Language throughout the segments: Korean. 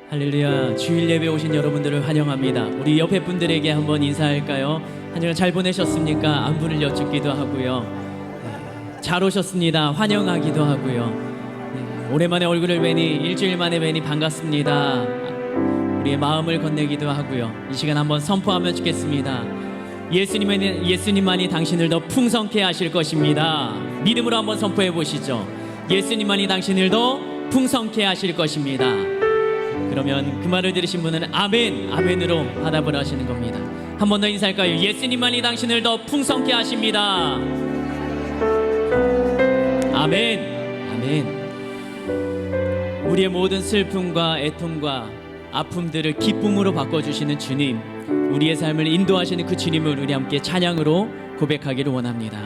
할렐루야. 주일 예배 오신 여러분들을 환영합니다. 우리 옆에 분들에게 한번 인사할까요? 한 주간 잘 보내셨습니까? 안부를 여쭙기도 하고요. 잘 오셨습니다. 환영하기도 하고요. 오랜만에 얼굴을 뵈니, 일주일 만에 뵈니 반갑습니다. 우리의 마음을 건네기도 하고요. 이 시간 한번 선포하면 좋겠습니다. 예수님만이 당신을 더 풍성케 하실 것입니다. 믿음으로 한번 선포해 보시죠. 예수님만이 당신을 더 풍성케 하실 것입니다. 그러면 그 말을 들으신 분은 아멘, 아멘으로 화답을 하시는 겁니다. 한 번 더 인사할까요? 예수님만이 당신을 더 풍성케 하십니다. 아멘, 아멘. 우리의 모든 슬픔과 애통과 아픔들을 기쁨으로 바꿔주시는 주님, 우리의 삶을 인도하시는 그 주님을 우리 함께 찬양으로 고백하기를 원합니다.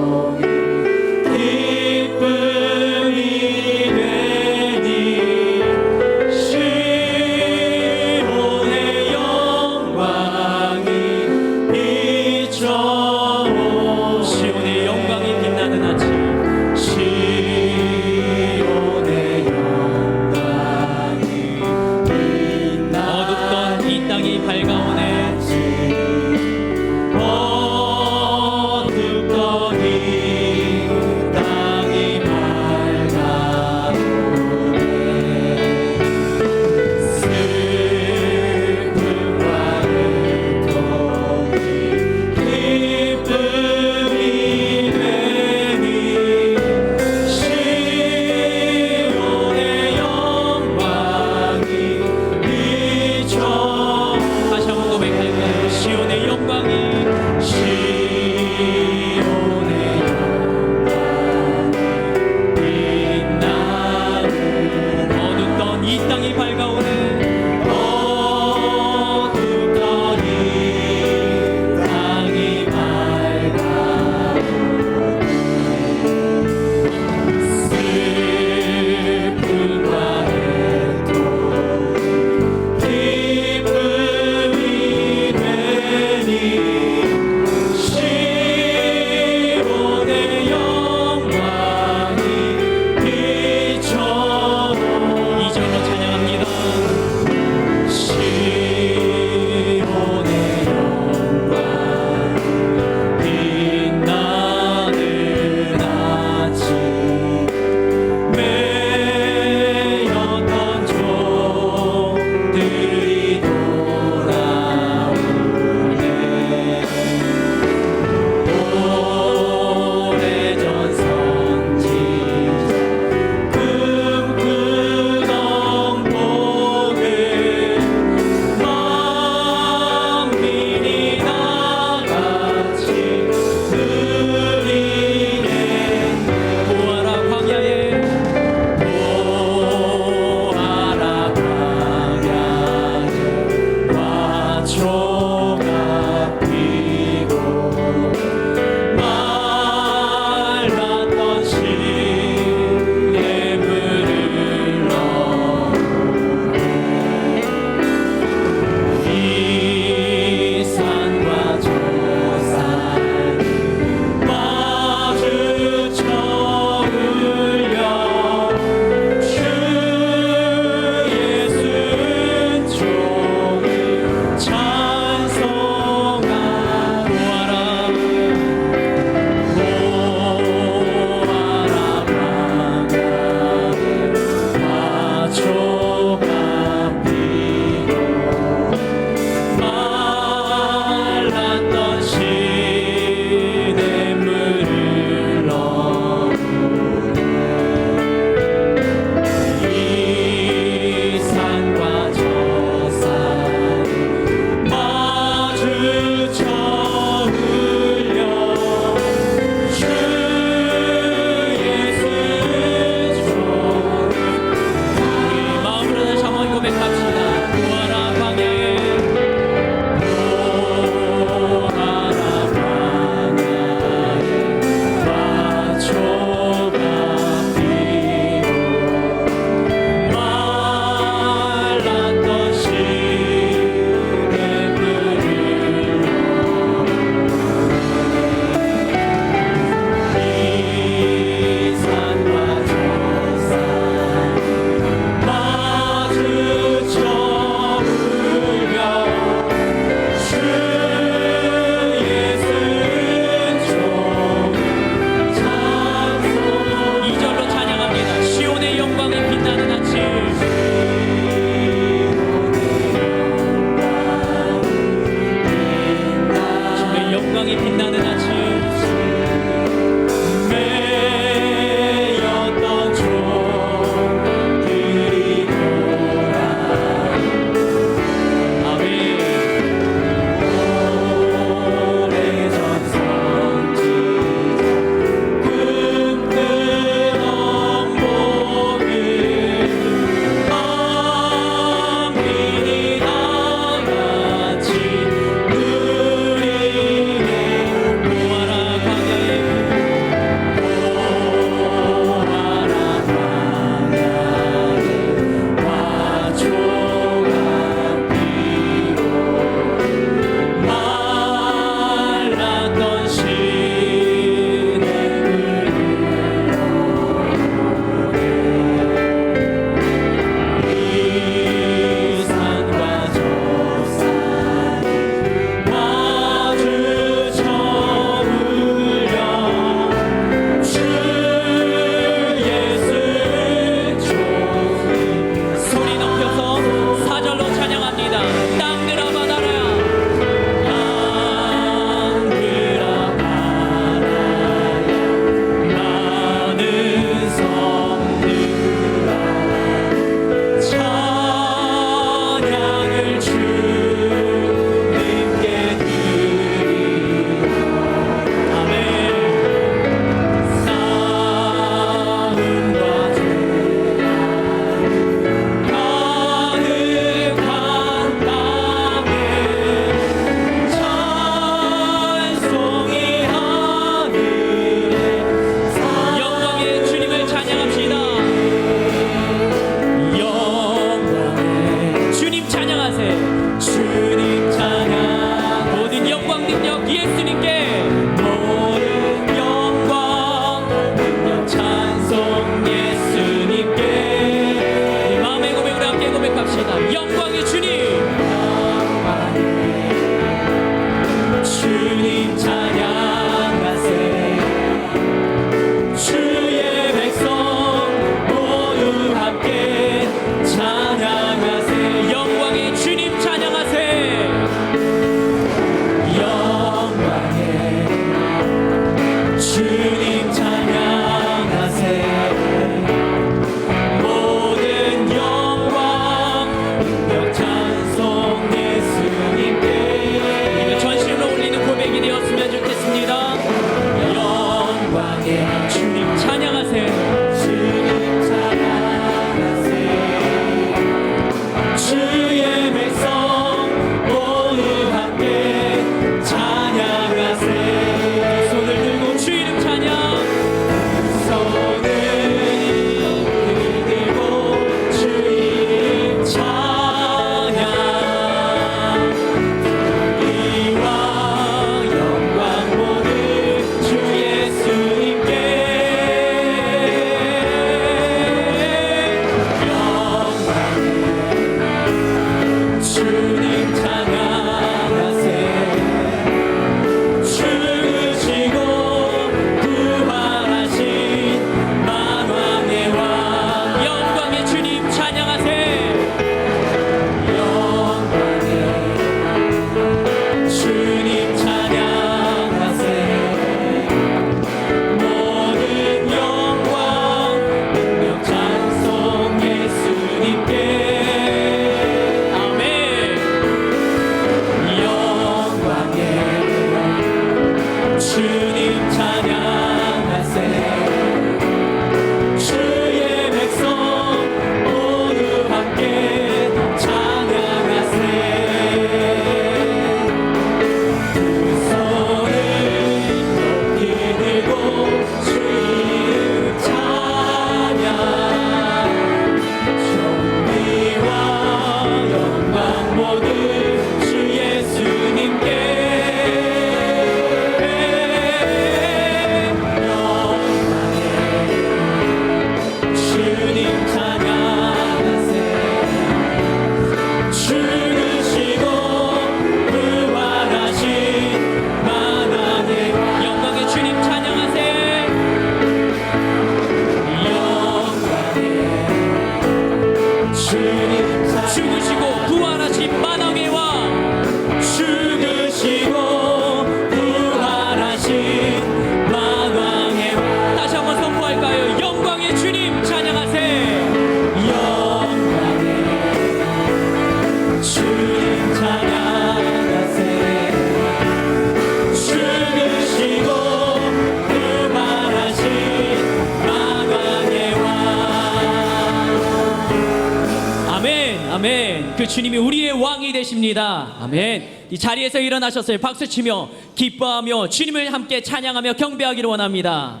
아멘. 그 주님이 우리의 왕이 되십니다. 아멘. 이 자리에서 일어나셨어요. 박수치며 기뻐하며 주님을 함께 찬양하며 경배하기를 원합니다.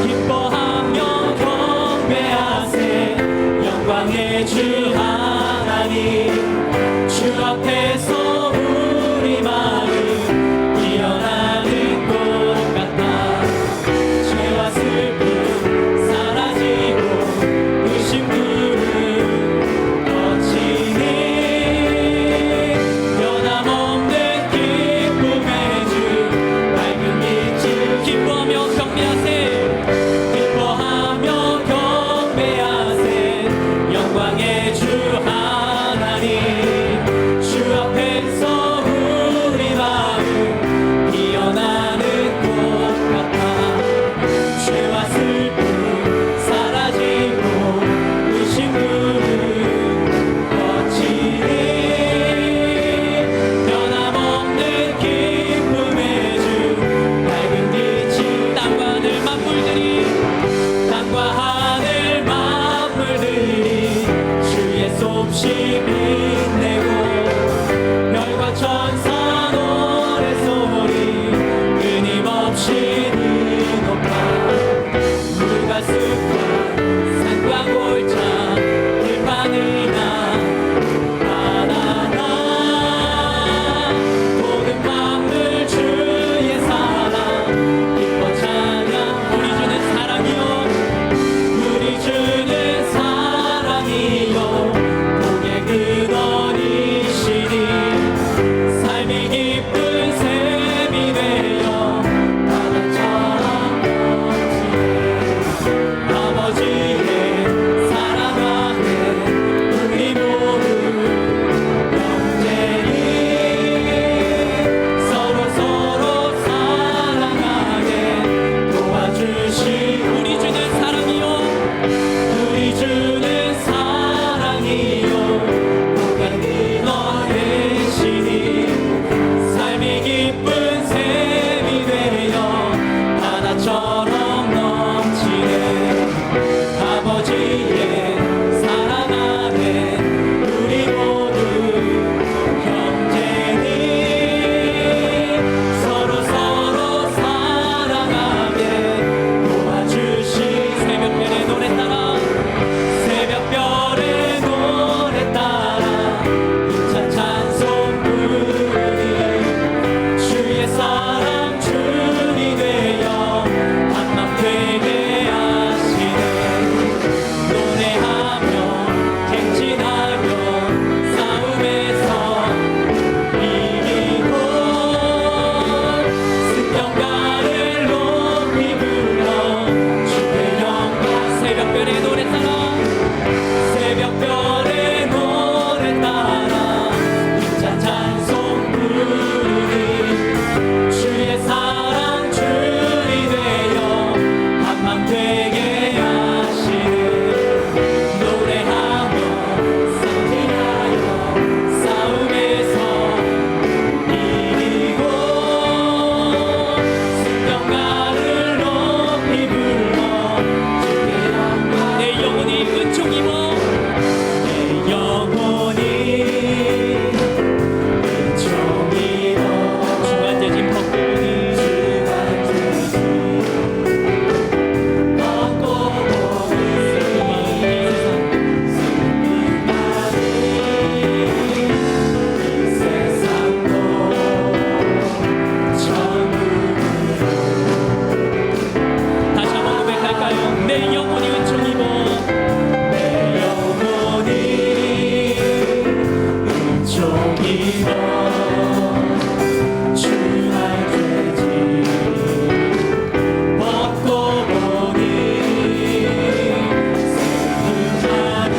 기뻐하며 경배하세 영광의 주 하나님 주 앞에서 우리 마음 피어나는 꽃 같아 죄와 슬픔 사라지고 의심들은 거치니 변함없는 기쁨의 주 밝은 빛을 기뻐하며 경배하세 기뻐하며 경배하세 영광의 주 하나님 주 앞에서 우리 마음 피어나는 꽃 같아 죄와 슬픔 사라지고 의심들은 거치니 변함없는 기쁨의 주 밝은 빛이 땅과 하늘 만물들이 주의 솜씨 빛내고 별과 천사 노래소리 끊임없이 높아 물과 숲과 산과 골짜 들판이나 바다나 모든 만물 주의 사랑 기뻐 찬양 우리 주는 사랑이요 우리 주는 사랑이요 복의 근원이시니 삶이 기쁜 샘이 되어 바다처럼 넘치네 아버지의 사랑 안에 우리 모두 영원히 서로 사랑하게 도와주시 우리 주는 사랑이요 우리 주는 사랑이요 복의 근원이시니 삶이 기쁜 샘이 되어 바다처럼 넘치네 아버지의 사랑 안에 우리 모두 형제니 서로 사랑하게 도와주시 새벽별의 노래 따라 새벽별의 노래 따라 힘찬 찬송 부르니 주의 사랑 주이 되어 한맘 되게 하시네 노래하며 갱신하며 싸움에서 이기고 승경가를 높이 불러 주의 영광 새벽별의 노래 따라 새벽별의 노래 따라 힘찬 찬송 부르니 주의 사랑 주이 되어 한맘 되게 하시네 노래하며 상징하여 싸움에서 이기고 승경가를 높이 불러 주의 영광 내 영혼이 은총 입어 내 영혼이 은총 입어 주간 재짐 벗고 보니 주간 재짐 벗고 보니 슬픔 많은 이 세상도 천국으로 다시 한번 고백할까요? 내 영혼이 은총 입어 내 영혼이 은총 입어 주의 죄짐 벗고 보니 슬픔 많은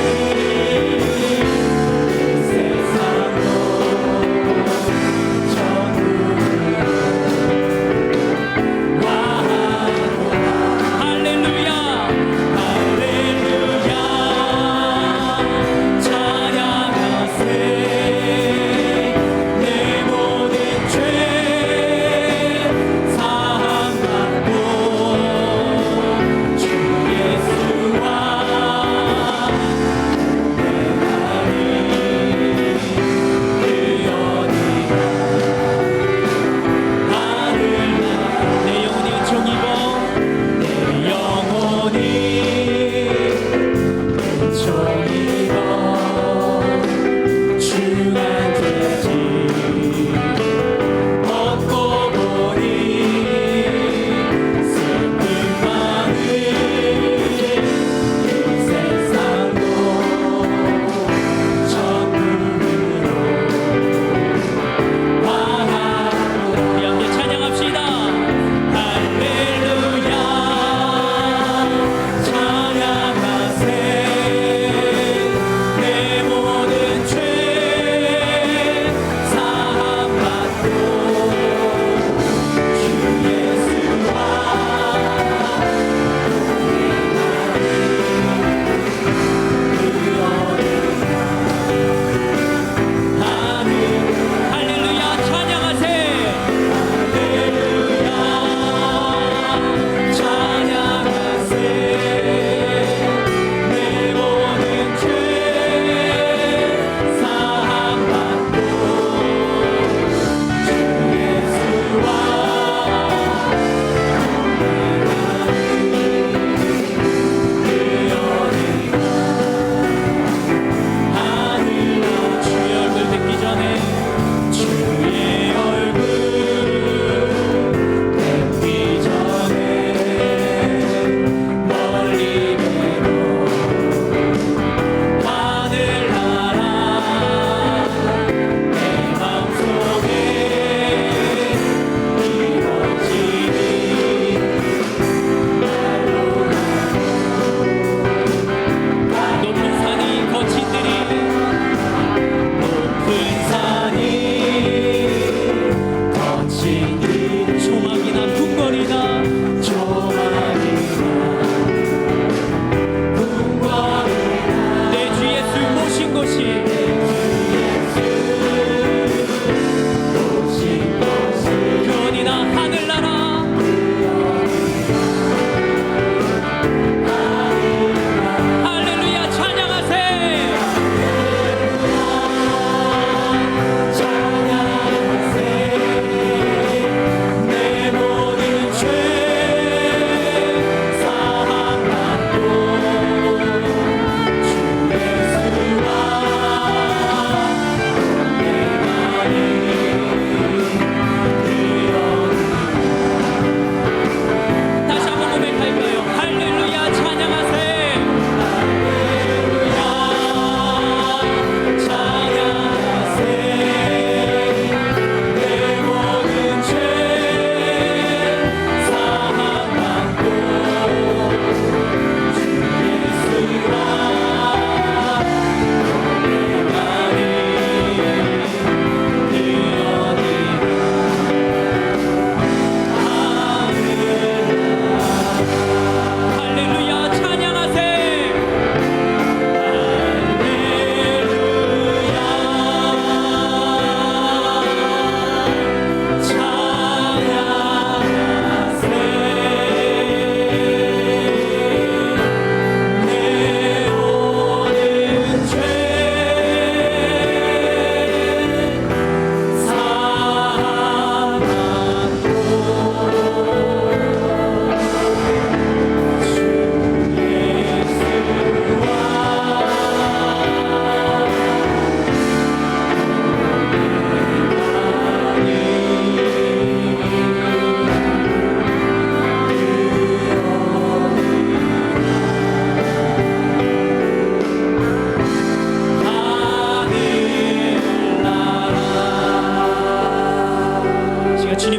이 세상도 천국으로 할렐루야 할렐루야 찬양하세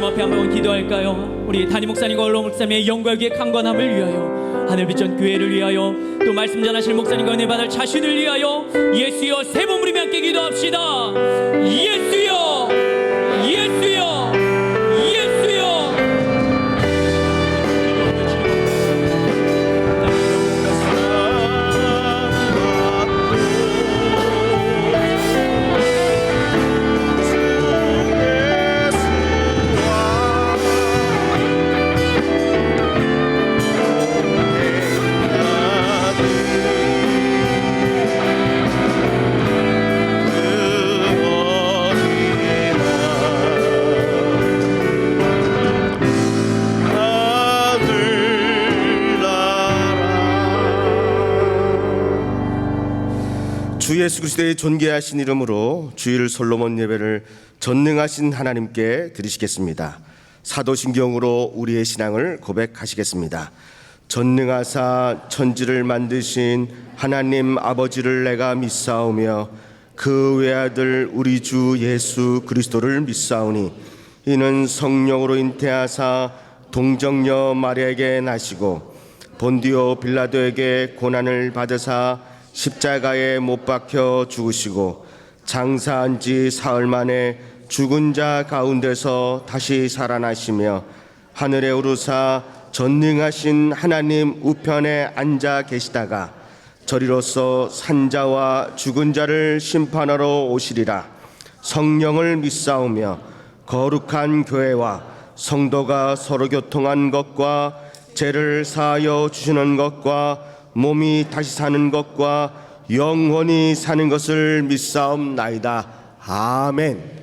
앞에 한번 기도할까요? 우리 담임 목사님과 원로 목사님의 영광의 강건함을 위하여, 하늘 빛전 교회를 위하여, 또 말씀 전하실 목사님과 은혜 받을 자신을 위하여 예수여 세 번 부르며 함께 기도합시다. 예수여, 예수여, 예수여. 주 예수 그리스도의 존귀하신 이름으로 주일 솔로몬 예배를 전능하신 하나님께 드리시겠습니다. 사도신경으로 우리의 신앙을 고백하시겠습니다. 전능하사 천지를 만드신 하나님 아버지를 내가 믿사오며 그 외아들 우리 주 예수 그리스도를 믿사오니 이는 성령으로 잉태하사 동정녀 마리아에게 나시고 본디오 빌라도에게 고난을 받으사 십자가에 못 박혀 죽으시고 장사한 지 사흘 만에 죽은 자 가운데서 다시 살아나시며 하늘에 오르사 전능하신 하나님 우편에 앉아 계시다가 저리로서 산자와 죽은 자를 심판하러 오시리라. 성령을 믿사오며 거룩한 교회와 성도가 서로 교통한 것과 죄를 사하여 주시는 것과 몸이 다시 사는 것과 영원히 사는 것을 믿사옵나이다. 아멘.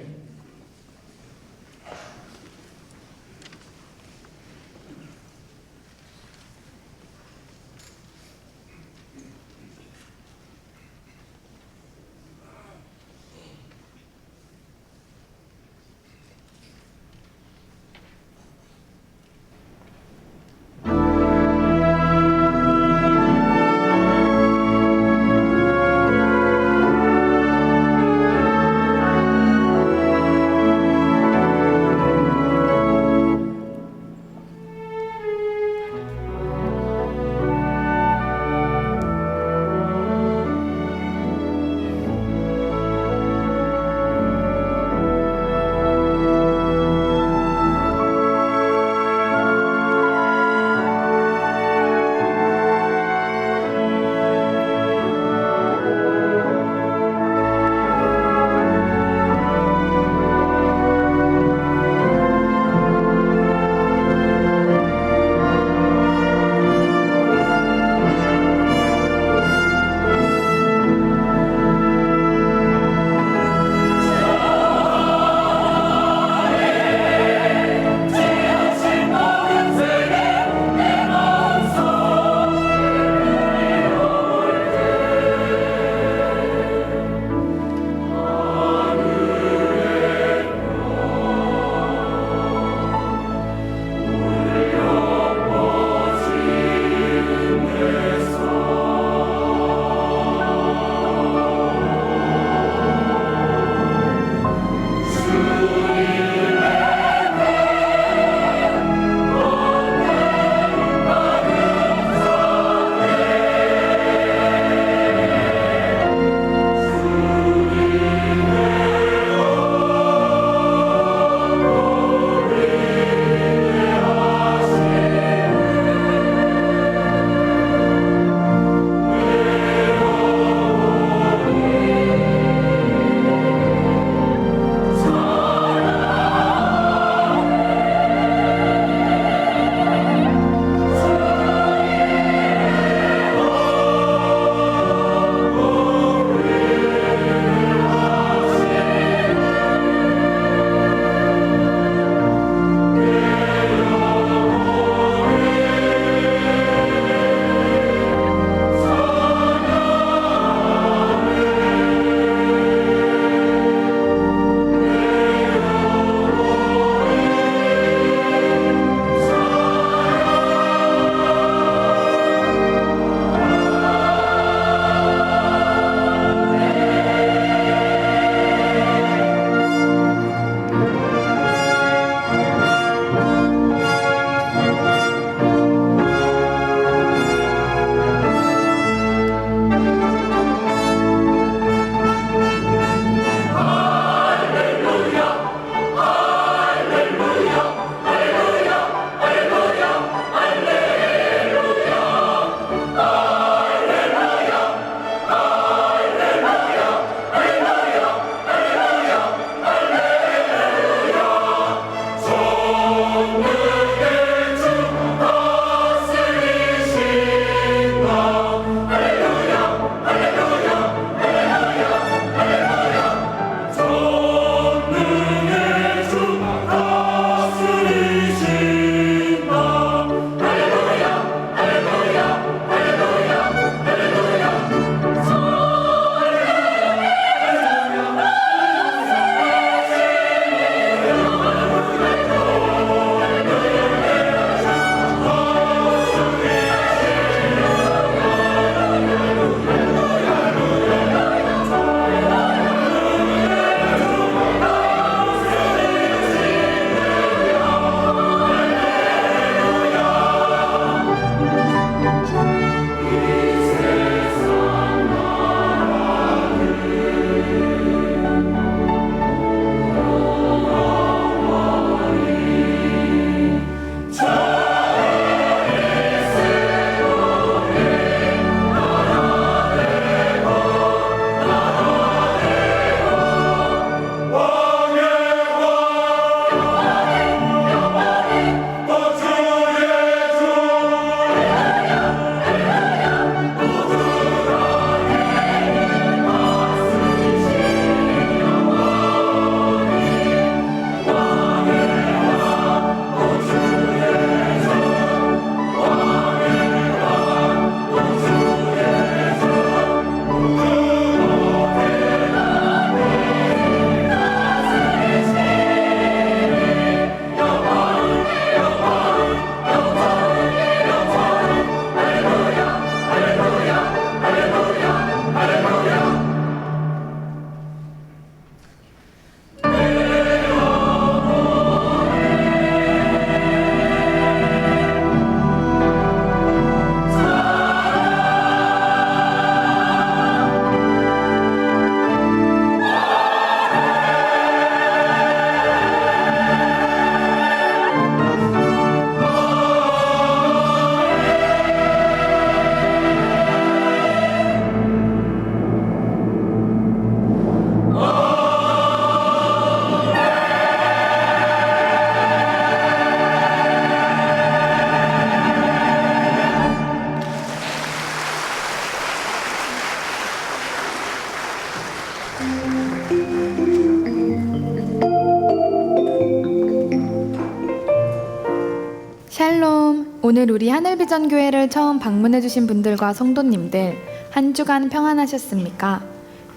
오늘 우리 하늘비전 교회를 처음 방문해주신 분들과 성도님들 한 주간 평안하셨습니까?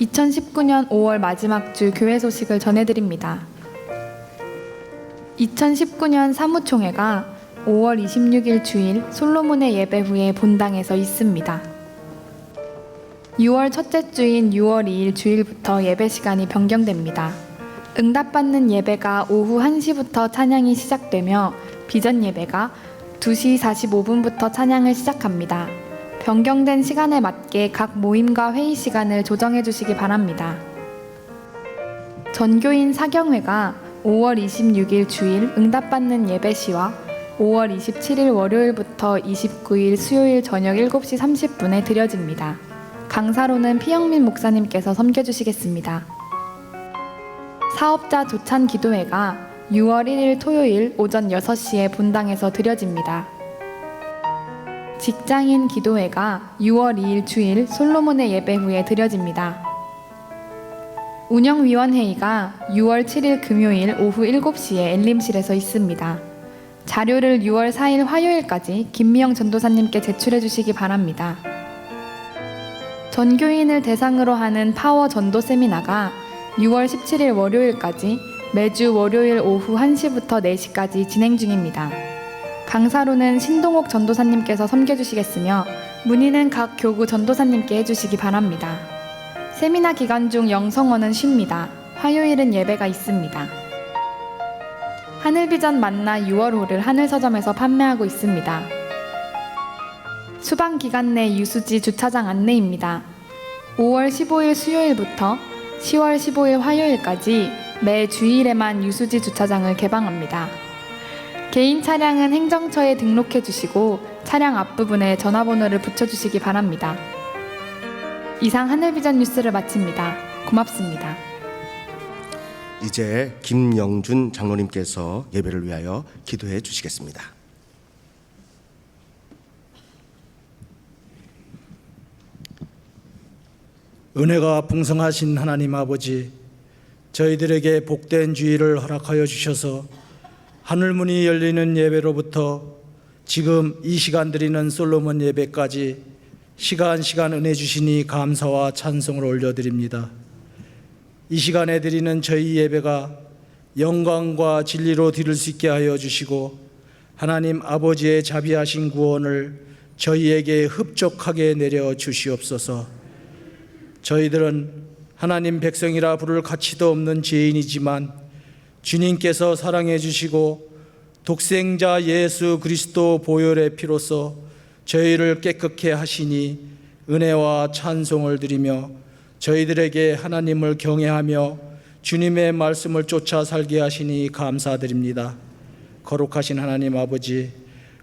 2019년 5월 마지막 주 교회 소식을 전해드립니다. 2019년 사무총회가 5월 26일 주일 솔로몬의 예배 후에 본당에서 있습니다. 6월 첫째 주인 6월 2일 주일부터 예배 시간이 변경됩니다. 응답받는 예배가 오후 1시부터 찬양이 시작되며 비전 예배가 2시 45분부터 찬양을 시작합니다. 변경된 시간에 맞게 각 모임과 회의 시간을 조정해 주시기 바랍니다. 전교인 사경회가 5월 26일 주일 응답받는 예배 시와 5월 27일 월요일부터 29일 수요일 저녁 7시 30분에 드려집니다. 강사로는 피영민 목사님께서 섬겨주시겠습니다. 사업자 조찬 기도회가 6월 1일 토요일 오전 6시에 본당에서 드려집니다. 직장인 기도회가 6월 2일 주일 솔로몬의 예배 후에 드려집니다. 운영위원회의가 6월 7일 금요일 오후 7시에 엘림실에서 있습니다. 자료를 6월 4일 화요일까지 김미영 전도사님께 제출해 주시기 바랍니다. 전교인을 대상으로 하는 파워 전도 세미나가 6월 17일 월요일까지 매주 월요일 오후 1시부터 4시까지 진행 중입니다. 강사로는 신동옥 전도사님께서 섬겨주시겠으며 문의는 각 교구 전도사님께 해주시기 바랍니다. 세미나 기간 중 영성원은 쉽니다. 화요일은 예배가 있습니다. 하늘비전 만나 6월호를 하늘서점에서 판매하고 있습니다. 수방 기간 내 유수지 주차장 안내입니다. 5월 15일 수요일부터 10월 15일 화요일까지 매 주일에만 유수지 주차장을 개방합니다. 개인 차량은 행정처에 등록해 주시고 차량 앞부분에 전화번호를 붙여주시기 바랍니다. 이상 하늘비전 뉴스를 마칩니다. 고맙습니다. 이제 김영준 장로님께서 예배를 위하여 기도해 주시겠습니다. 은혜가 풍성하신 하나님 아버지, 저희들에게 복된 주일을 허락하여 주셔서 하늘문이 열리는 예배로부터 지금 이 시간 드리는 솔로몬 예배까지 시간 은혜 주시니 감사와 찬송을 올려드립니다. 이 시간에 드리는 저희 예배가 영광과 진리로 드릴 수 있게 하여 주시고 하나님 아버지의 자비하신 구원을 저희에게 흡족하게 내려 주시옵소서. 저희들은 하나님 백성이라 부를 가치도 없는 죄인이지만 주님께서 사랑해 주시고 독생자 예수 그리스도 보혈의 피로써 저희를 깨끗게 하시니 은혜와 찬송을 드리며 저희들에게 하나님을 경외하며 주님의 말씀을 쫓아 살게 하시니 감사드립니다. 거룩하신 하나님 아버지,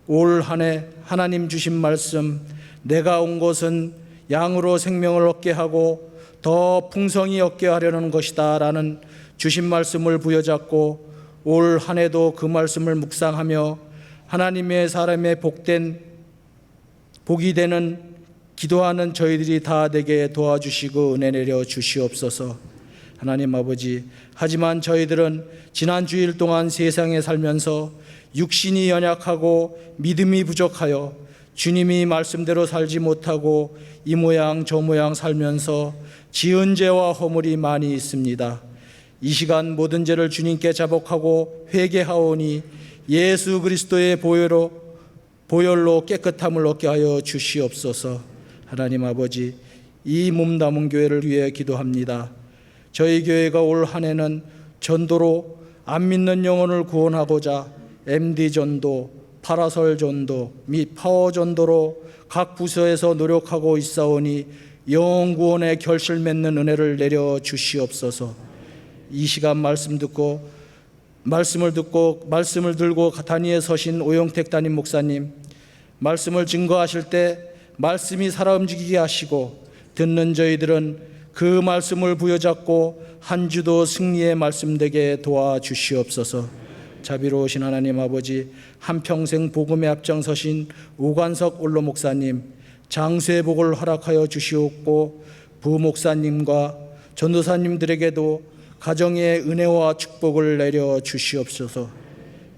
올 한 해 하나님 주신 말씀, 내가 온 것은 양으로 생명을 얻게 하고 더 풍성히 얻게 하려는 것이다 라는 주신 말씀을 부여잡고 올 한 해도 그 말씀을 묵상하며 하나님의 사람의 복이 되는 기도하는 저희들이 다 되게 도와주시고 은혜 내려 주시옵소서. 하나님 아버지, 하지만 저희들은 지난 주일 동안 세상에 살면서 육신이 연약하고 믿음이 부족하여 주님이 말씀대로 살지 못하고 이 모양 저 모양 살면서 지은 죄와 허물이 많이 있습니다. 이 시간 모든 죄를 주님께 자복하고 회개하오니 예수 그리스도의 보혈로 깨끗함을 얻게 하여 주시옵소서. 하나님 아버지, 이 몸담은 교회를 위해 기도합니다. 저희 교회가 올 한 해는 전도로 안 믿는 영혼을 구원하고자 MD 전도, 파라솔 전도 및 파워 전도로 각 부서에서 노력하고 있사오니 영혼 구원의 결실 맺는 은혜를 내려 주시옵소서. 이 시간 말씀을 듣고 말씀을 들고 단위에 서신 오영택 담임 목사님, 말씀을 증거하실 때 말씀이 살아 움직이게 하시고 듣는 저희들은 그 말씀을 부여잡고 한 주도 승리의 말씀 되게 도와주시옵소서. 자비로우신 하나님 아버지, 한평생 복음에 앞장서신 오관석 올로 목사님, 장수의 복을 허락하여 주시옵고 부목사님과 전도사님들에게도 가정의 은혜와 축복을 내려 주시옵소서.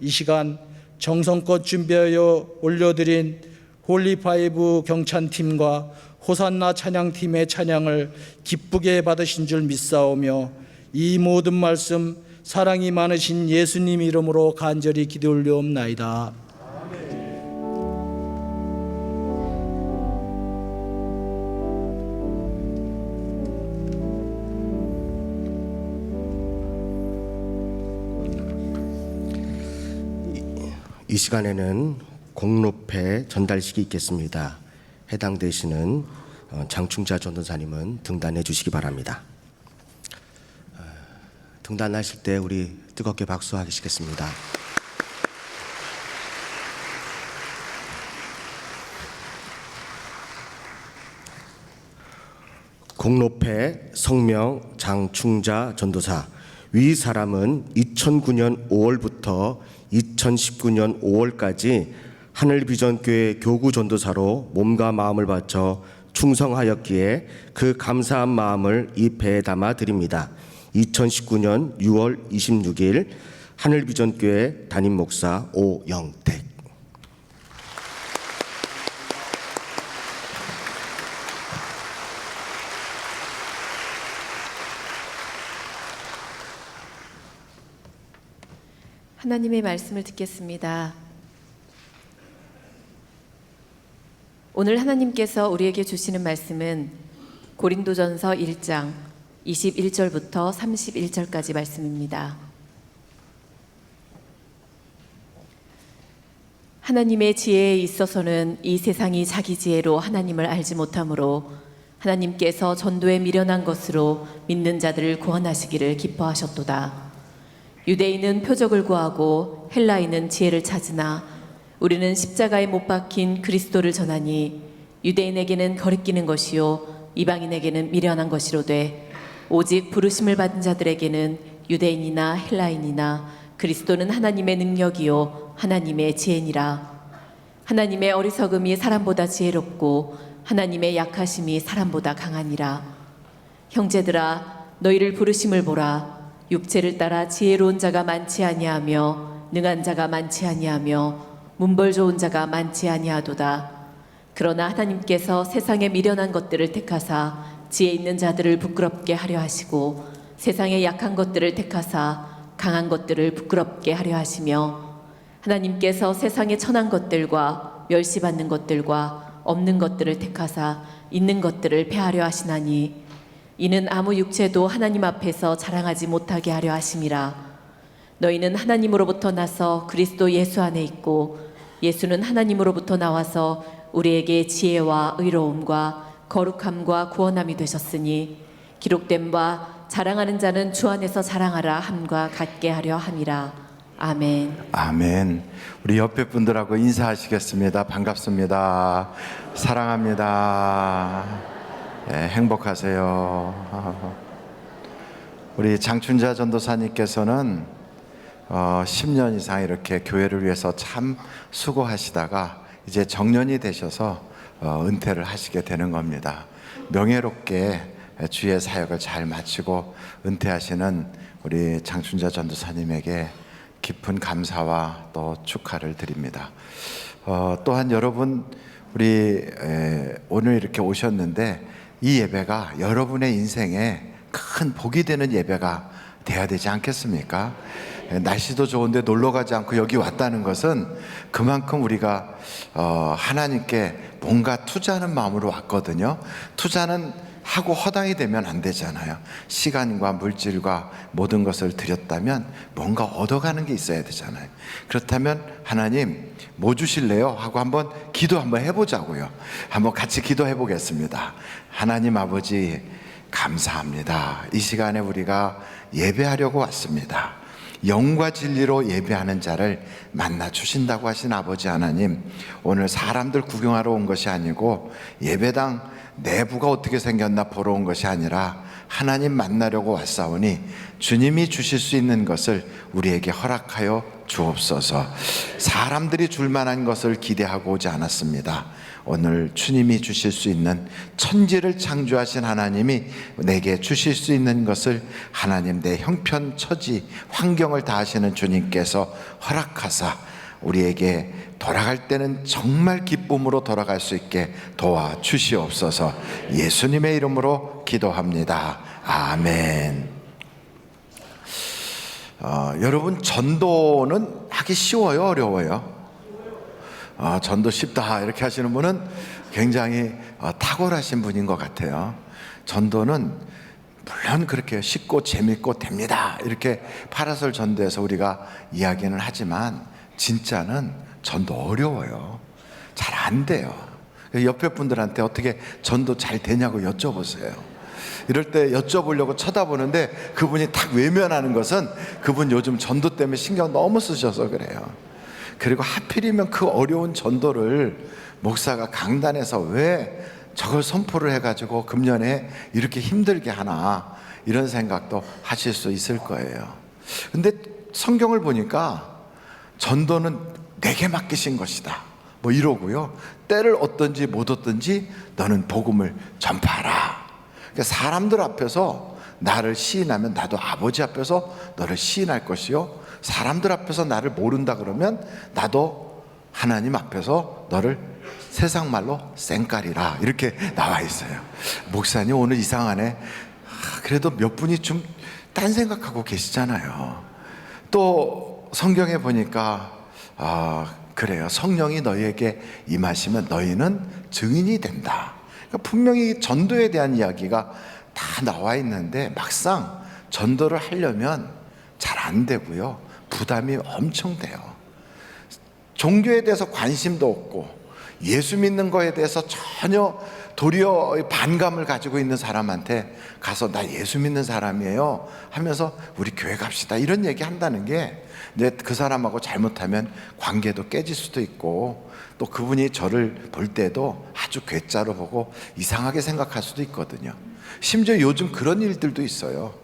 이 시간 정성껏 준비하여 올려드린 홀리파이브 경찬팀과 호산나 찬양팀의 찬양을 기쁘게 받으신 줄 믿사오며 이 모든 말씀 사랑이 많으신 예수님 이름으로 간절히 기도 올려옵나이다. 이 시간에는 공로패 전달식이 있겠습니다. 해당되시는 장충자 전도사님은 등단해 주시기 바랍니다. 등단하실 때 우리 뜨겁게 박수하시겠습니다. 공로패 성명 장충자 전도사. 위 사람은 2009년 5월부터 2019년 5월까지 하늘비전교회 교구 전도사로 몸과 마음을 바쳐 충성하였기에 그 감사한 마음을 이 배에 담아 드립니다. 2019년 6월 26일 하늘비전교회 담임 목사 오영택. 하나님의 말씀을 듣겠습니다. 오늘 하나님께서 우리에게 주시는 말씀은 고린도전서 1장 21절부터 31절까지 말씀입니다. 하나님의 지혜에 있어서는 이 세상이 자기 지혜로 하나님을 알지 못하므로 하나님께서 전도에 미련한 것으로 믿는 자들을 구원하시기를 기뻐하셨도다. 유대인은 표적을 구하고 헬라인은 지혜를 찾으나 우리는 십자가에 못 박힌 그리스도를 전하니 유대인에게는 거리끼는 것이요 이방인에게는 미련한 것이로되 오직 부르심을 받은 자들에게는 유대인이나 헬라인이나 그리스도는 하나님의 능력이요 하나님의 지혜니라. 하나님의 어리석음이 사람보다 지혜롭고 하나님의 약하심이 사람보다 강하니라. 형제들아 너희를 부르심을 보라. 육체를 따라 지혜로운 자가 많지 아니하며 능한 자가 많지 아니하며 문벌 좋은 자가 많지 아니하도다. 그러나 하나님께서 세상에 미련한 것들을 택하사 지혜 있는 자들을 부끄럽게 하려 하시고 세상에 약한 것들을 택하사 강한 것들을 부끄럽게 하려 하시며 하나님께서 세상에 천한 것들과 멸시받는 것들과 없는 것들을 택하사 있는 것들을 패하려 하시나니 이는 아무 육체도 하나님 앞에서 자랑하지 못하게 하려 하심이라. 너희는 하나님으로부터 나서 그리스도 예수 안에 있고 예수는 하나님으로부터 나와서 우리에게 지혜와 의로움과 거룩함과 구원함이 되셨으니 기록된 바 자랑하는 자는 주 안에서 자랑하라 함과 같게 하려 함이라. 아멘. 아멘. 우리 옆에 분들하고 인사하시겠습니다. 반갑습니다. 사랑합니다. 네, 행복하세요. 우리 장춘자 전도사님께서는 10년 이상 이렇게 교회를 위해서 참 수고하시다가 이제 정년이 되셔서 은퇴를 하시게 되는 겁니다. 명예롭게 주의 사역을 잘 마치고 은퇴하시는 우리 장춘자 전도사님에게 깊은 감사와 또 축하를 드립니다. 또한 여러분 우리 오늘 이렇게 오셨는데 이 예배가 여러분의 인생에 큰 복이 되는 예배가 돼야 되지 않겠습니까? 날씨도 좋은데 놀러 가지 않고 여기 왔다는 것은 그만큼 우리가 하나님께 뭔가 투자하는 마음으로 왔거든요. 투자는 하고 허당이 되면 안 되잖아요. 시간과 물질과 모든 것을 드렸다면 뭔가 얻어가는 게 있어야 되잖아요. 그렇다면 하나님 뭐 주실래요? 하고 한번 기도 한번 해보자고요. 한번 같이 기도해 보겠습니다. 하나님 아버지 감사합니다. 이 시간에 우리가 예배하려고 왔습니다. 영과 진리로 예배하는 자를 만나 주신다고 하신 아버지 하나님, 오늘 사람들 구경하러 온 것이 아니고 예배당 내부가 어떻게 생겼나 보러 온 것이 아니라 하나님 만나려고 왔사오니 주님이 주실 수 있는 것을 우리에게 허락하여 주옵소서. 사람들이 줄 만한 것을 기대하고 오지 않았습니다. 오늘 주님이 주실 수 있는 천지를 창조하신 하나님이 내게 주실 수 있는 것을 하나님 내 형편 처지 환경을 다하시는 주님께서 허락하사 우리에게 돌아갈 때는 정말 기쁨으로 돌아갈 수 있게 도와주시옵소서. 예수님의 이름으로 기도합니다. 아멘. 여러분, 전도는 하기 쉬워요, 어려워요? 전도 쉽다 이렇게 하시는 분은 굉장히 탁월하신 분인 것 같아요. 전도는 물론 그렇게 쉽고 재밌고 됩니다 이렇게 파라솔 전도에서 우리가 이야기는 하지만 진짜는 전도 어려워요. 잘 안 돼요. 옆에 분들한테 어떻게 전도 잘 되냐고 여쭤보세요. 이럴 때 여쭤보려고 쳐다보는데 그분이 탁 외면하는 것은 그분 요즘 전도 때문에 신경 너무 쓰셔서 그래요. 그리고 하필이면 그 어려운 전도를 목사가 강단에서 왜 저걸 선포를 해가지고 금년에 이렇게 힘들게 하나, 이런 생각도 하실 수 있을 거예요. 근데 성경을 보니까 전도는 내게 맡기신 것이다 뭐 이러고요, 때를 얻든지 못 얻든지 너는 복음을 전파하라. 그러니까 사람들 앞에서 나를 시인하면 나도 아버지 앞에서 너를 시인할 것이요, 사람들 앞에서 나를 모른다 그러면 나도 하나님 앞에서 너를 세상 말로 쌩까리라 이렇게 나와 있어요. 목사님 오늘 이상하네. 그래도 몇 분이 좀 딴 생각하고 계시잖아요. 또 성경에 보니까 그래요. 성령이 너희에게 임하시면 너희는 증인이 된다. 그러니까 분명히 전도에 대한 이야기가 다 나와 있는데 막상 전도를 하려면 잘 안 되고요, 부담이 엄청 돼요. 종교에 대해서 관심도 없고 예수 믿는 거에 대해서 전혀 도리어 반감을 가지고 있는 사람한테 가서 나 예수 믿는 사람이에요 하면서 우리 교회 갑시다 이런 얘기 한다는 게 이제 그 사람하고 잘못하면 관계도 깨질 수도 있고, 또 그분이 저를 볼 때도 아주 괴짜로 보고 이상하게 생각할 수도 있거든요. 심지어 요즘 그런 일들도 있어요.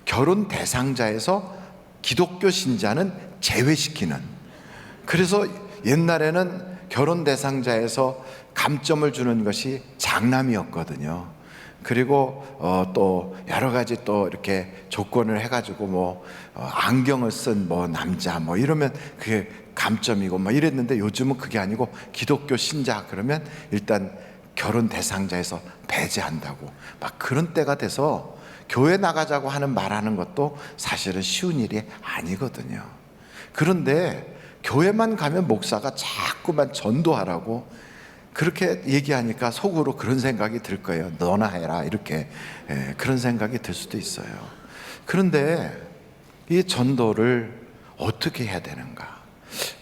결혼 대상자에서 기독교 신자는 제외시키는. 그래서 옛날에는 결혼 대상자에서 감점을 주는 것이 장남이었거든요. 그리고 또 여러 가지 또 이렇게 조건을 해가지고 뭐 안경을 쓴 뭐 남자 뭐 이러면 그게 감점이고 뭐 이랬는데, 요즘은 그게 아니고 기독교 신자 그러면 일단 결혼 대상자에서 배제한다고 막 그런 때가 돼서 교회 나가자고 하는 말하는 것도 사실은 쉬운 일이 아니거든요. 그런데 교회만 가면 목사가 자꾸만 전도하라고 그렇게 얘기하니까 속으로 그런 생각이 들 거예요. 너나 해라 이렇게 그런 생각이 들 수도 있어요. 그런데 이 전도를 어떻게 해야 되는가?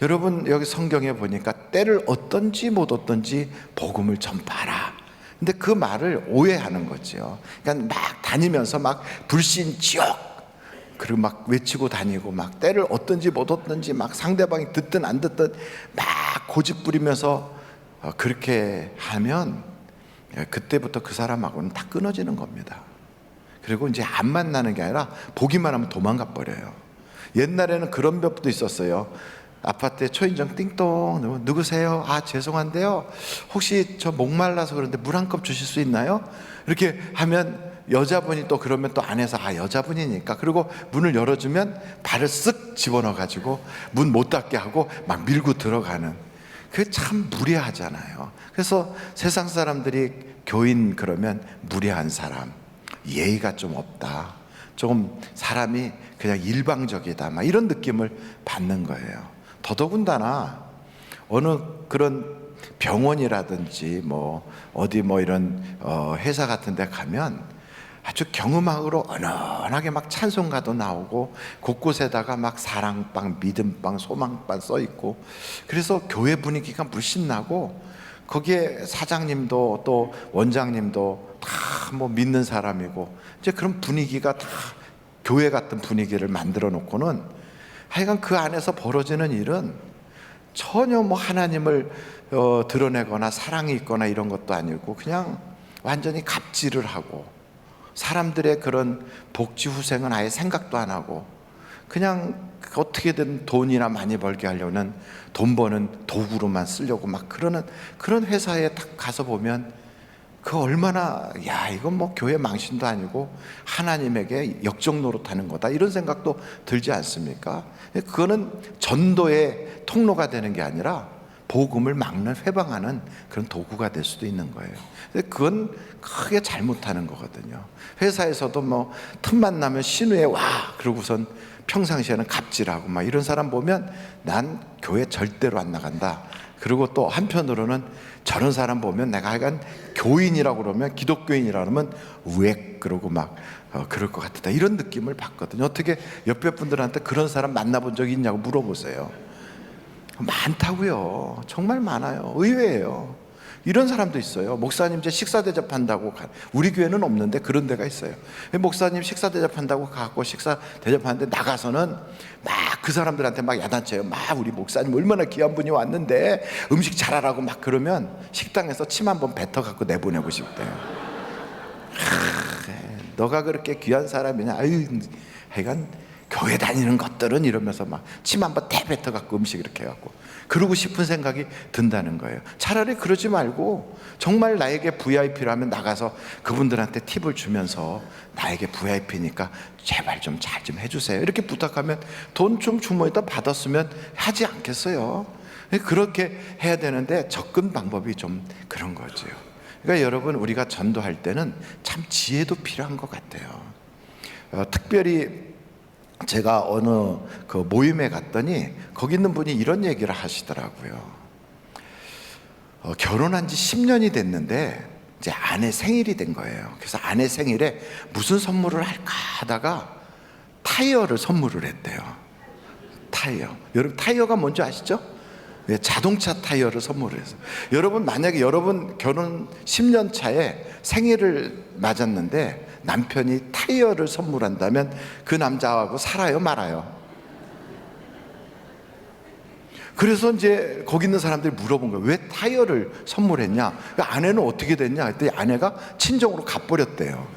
여러분, 여기 성경에 보니까 때를 얻든지 못 얻든지 복음을 전파하라. 근데 그 말을 오해하는 거죠. 그러니까 막 다니면서 막 불신 지옥 그리고 막 외치고 다니고 막 때를 얻든지 못 얻든지 막 상대방이 듣든 안 듣든 막 고집 부리면서 그렇게 하면 그때부터 그 사람하고는 다 끊어지는 겁니다. 그리고 이제 안 만나는 게 아니라 보기만 하면 도망가 버려요. 옛날에는 그런 법도 있었어요. 아파트에 초인종 띵동, 누구세요? 죄송한데요, 혹시 저 목말라서 그런데 물 한 컵 주실 수 있나요? 이렇게 하면 여자분이 또 그러면 또 안에서 여자분이니까, 그리고 문을 열어주면 발을 쓱 집어넣어 가지고 문 못 닫게 하고 막 밀고 들어가는, 그게 참 무례하잖아요. 그래서 세상 사람들이 교인 그러면 무례한 사람, 예의가 좀 없다, 조금 사람이 그냥 일방적이다 막 이런 느낌을 받는 거예요. 더더군다나 어느 그런 병원이라든지 뭐 어디 뭐 이런 회사 같은 데 가면 아주 경음악으로 은은하게 막 찬송가도 나오고 곳곳에다가 막 사랑방, 믿음방, 소망방 써 있고, 그래서 교회 분위기가 물씬 나고 거기에 사장님도 또 원장님도 다 뭐 믿는 사람이고, 이제 그런 분위기가 다 교회 같은 분위기를 만들어 놓고는 하여간 그 안에서 벌어지는 일은 전혀 뭐 하나님을 드러내거나 사랑이 있거나 이런 것도 아니고 그냥 완전히 갑질을 하고, 사람들의 그런 복지 후생은 아예 생각도 안 하고 그냥 어떻게든 돈이나 많이 벌게 하려는, 돈 버는 도구로만 쓰려고 막 그러는 그런 회사에 딱 가서 보면 그 얼마나, 야, 이건 뭐 교회 망신도 아니고 하나님에게 역적 노릇하는 거다, 이런 생각도 들지 않습니까? 그거는 전도의 통로가 되는 게 아니라 복음을 막는, 회방하는 그런 도구가 될 수도 있는 거예요. 근데 그건 크게 잘못하는 거거든요. 회사에서도 뭐 틈만 나면 신우에 와 그러고선 평상시에는 갑질하고 막 이런 사람 보면 난 교회 절대로 안 나간다. 그리고 또 한편으로는 저런 사람 보면 내가 하여간 교인이라고 그러면, 기독교인이라고 그러면 왜 그러고 막 그럴 것 같다, 이런 느낌을 받거든요. 어떻게 옆에 분들한테 그런 사람 만나본 적이 있냐고 물어보세요. 많다고요. 정말 많아요. 의외예요. 이런 사람도 있어요. 목사님 이제 식사 대접한다고 우리 교회는 없는데 그런 데가 있어요. 목사님 식사 대접한다고 가고 식사 대접하는데 나가서는 막 그 사람들한테 막 야단쳐요. 막 우리 목사님 얼마나 귀한 분이 왔는데 음식 잘하라고 막 그러면 식당에서 침 한번 뱉어 갖고 내보내고 싶대요. 너가 그렇게 귀한 사람이냐? 아유, 하여간 교회 다니는 것들은, 이러면서 막 침 한번 대 뱉어 갖고 음식 이렇게 해갖고 그러고 싶은 생각이 든다는 거예요. 차라리 그러지 말고 정말 나에게 VIP라면 나가서 그분들한테 팁을 주면서 나에게 VIP니까 제발 좀 잘 좀 해주세요, 이렇게 부탁하면 돈 좀 주머니에다 받았으면 하지 않겠어요? 그렇게 해야 되는데 접근 방법이 좀 그런 거죠. 그러니까 여러분, 우리가 전도할 때는 참 지혜도 필요한 것 같아요. 특별히 제가 어느 그 모임에 갔더니 거기 있는 분이 이런 얘기를 하시더라고요. 결혼한 지 10년이 됐는데 이제 아내 생일이 된 거예요. 그래서 아내 생일에 무슨 선물을 할까 하다가 타이어를 선물을 했대요. 타이어. 여러분, 타이어가 뭔지 아시죠? 자동차 타이어를 선물을 했어요. 여러분, 만약에 여러분 결혼 10년 차에 생일을 맞았는데 남편이 타이어를 선물한다면 그 남자하고 살아요, 말아요? 그래서 이제 거기 있는 사람들이 물어본 거예요. 왜 타이어를 선물했냐? 아내는 어떻게 됐냐? 그랬더니 아내가 친정으로 가버렸대요.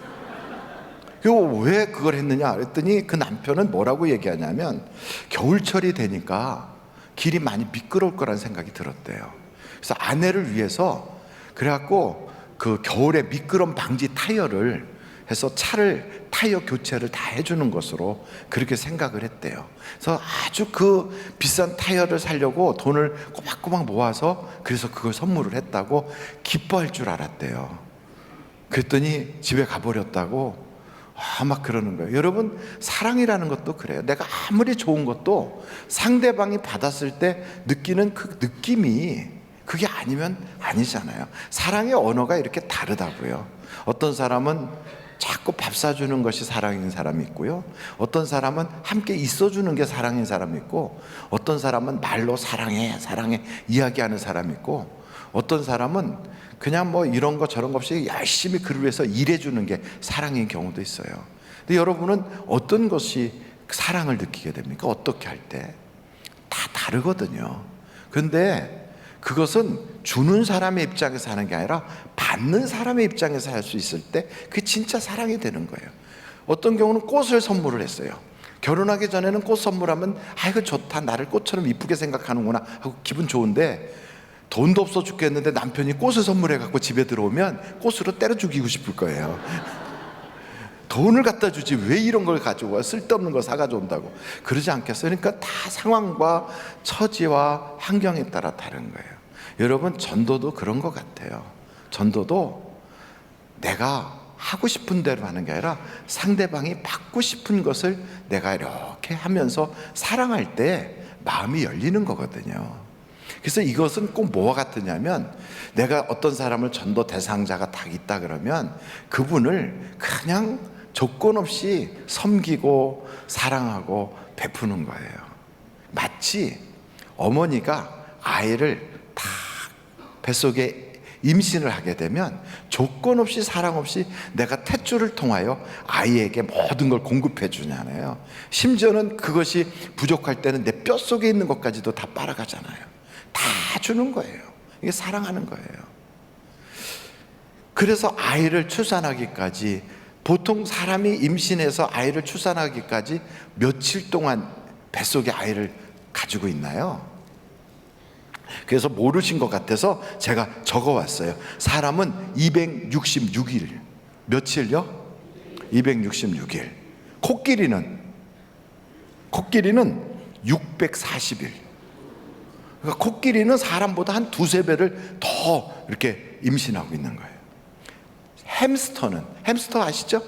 그리고 왜 그걸 했느냐? 그랬더니 그 남편은 뭐라고 얘기하냐면 겨울철이 되니까 길이 많이 미끄러울 거라는 생각이 들었대요. 그래서 아내를 위해서 그래갖고 그 겨울에 미끄럼 방지 타이어를 해서 차를 타이어 교체를 다 해주는 것으로 그렇게 생각을 했대요. 그래서 아주 그 비싼 타이어를 사려고 돈을 꼬박꼬박 모아서 그래서 그걸 선물을 했다고 기뻐할 줄 알았대요. 그랬더니 집에 가버렸다고 막 그러는 거예요. 여러분, 사랑이라는 것도 그래요. 내가 아무리 좋은 것도 상대방이 받았을 때 느끼는 그 느낌이 그게 아니면 아니잖아요. 사랑의 언어가 이렇게 다르다고요. 어떤 사람은 자꾸 밥 사주는 것이 사랑인 사람이 있고요. 어떤 사람은 함께 있어주는 게 사랑인 사람이 있고, 어떤 사람은 말로 사랑해, 사랑해 이야기하는 사람이 있고, 어떤 사람은 그냥 뭐 이런 거 저런 거 없이 열심히 그를 위해서 일해주는 게 사랑인 경우도 있어요. 근데 여러분은 어떤 것이 사랑을 느끼게 됩니까? 어떻게 할 때? 다 다르거든요. 그런데 그것은 주는 사람의 입장에서 하는 게 아니라 받는 사람의 입장에서 할 수 있을 때 그게 진짜 사랑이 되는 거예요. 어떤 경우는 꽃을 선물을 했어요. 결혼하기 전에는 꽃 선물하면 아이고 좋다, 나를 꽃처럼 이쁘게 생각하는구나 하고 기분 좋은데, 돈도 없어 죽겠는데 남편이 꽃을 선물해 갖고 집에 들어오면 꽃으로 때려 죽이고 싶을 거예요. 돈을 갖다 주지 왜 이런 걸 가지고 와, 쓸데없는 거 사가지고 온다고. 그러지 않겠어요? 그러니까 다 상황과 처지와 환경에 따라 다른 거예요. 여러분, 전도도 그런 것 같아요. 전도도 내가 하고 싶은 대로 하는 게 아니라 상대방이 받고 싶은 것을 내가 이렇게 하면서 사랑할 때 마음이 열리는 거거든요. 그래서 이것은 꼭 뭐와 같으냐면, 내가 어떤 사람을 전도 대상자가 딱 있다 그러면 그분을 그냥 조건 없이 섬기고 사랑하고 베푸는 거예요. 마치 어머니가 아이를 다 뱃속에 임신을 하게 되면 조건 없이 사랑 없이 내가 탯줄을 통하여 아이에게 모든 걸 공급해 주잖아요. 심지어는 그것이 부족할 때는 내 뼛속에 있는 것까지도 다 빨아가잖아요. 다 주는 거예요. 이게 사랑하는 거예요. 그래서 아이를 출산하기까지, 보통 사람이 임신해서 아이를 출산하기까지 며칠 동안 뱃속에 아이를 가지고 있나요? 그래서 모르신 것 같아서 제가 적어왔어요. 사람은 266일. 며칠요? 266일. 코끼리는 640일. 그러니까 코끼리는 사람보다 한 두세 배를 더 이렇게 임신하고 있는 거예요. 햄스터 아시죠?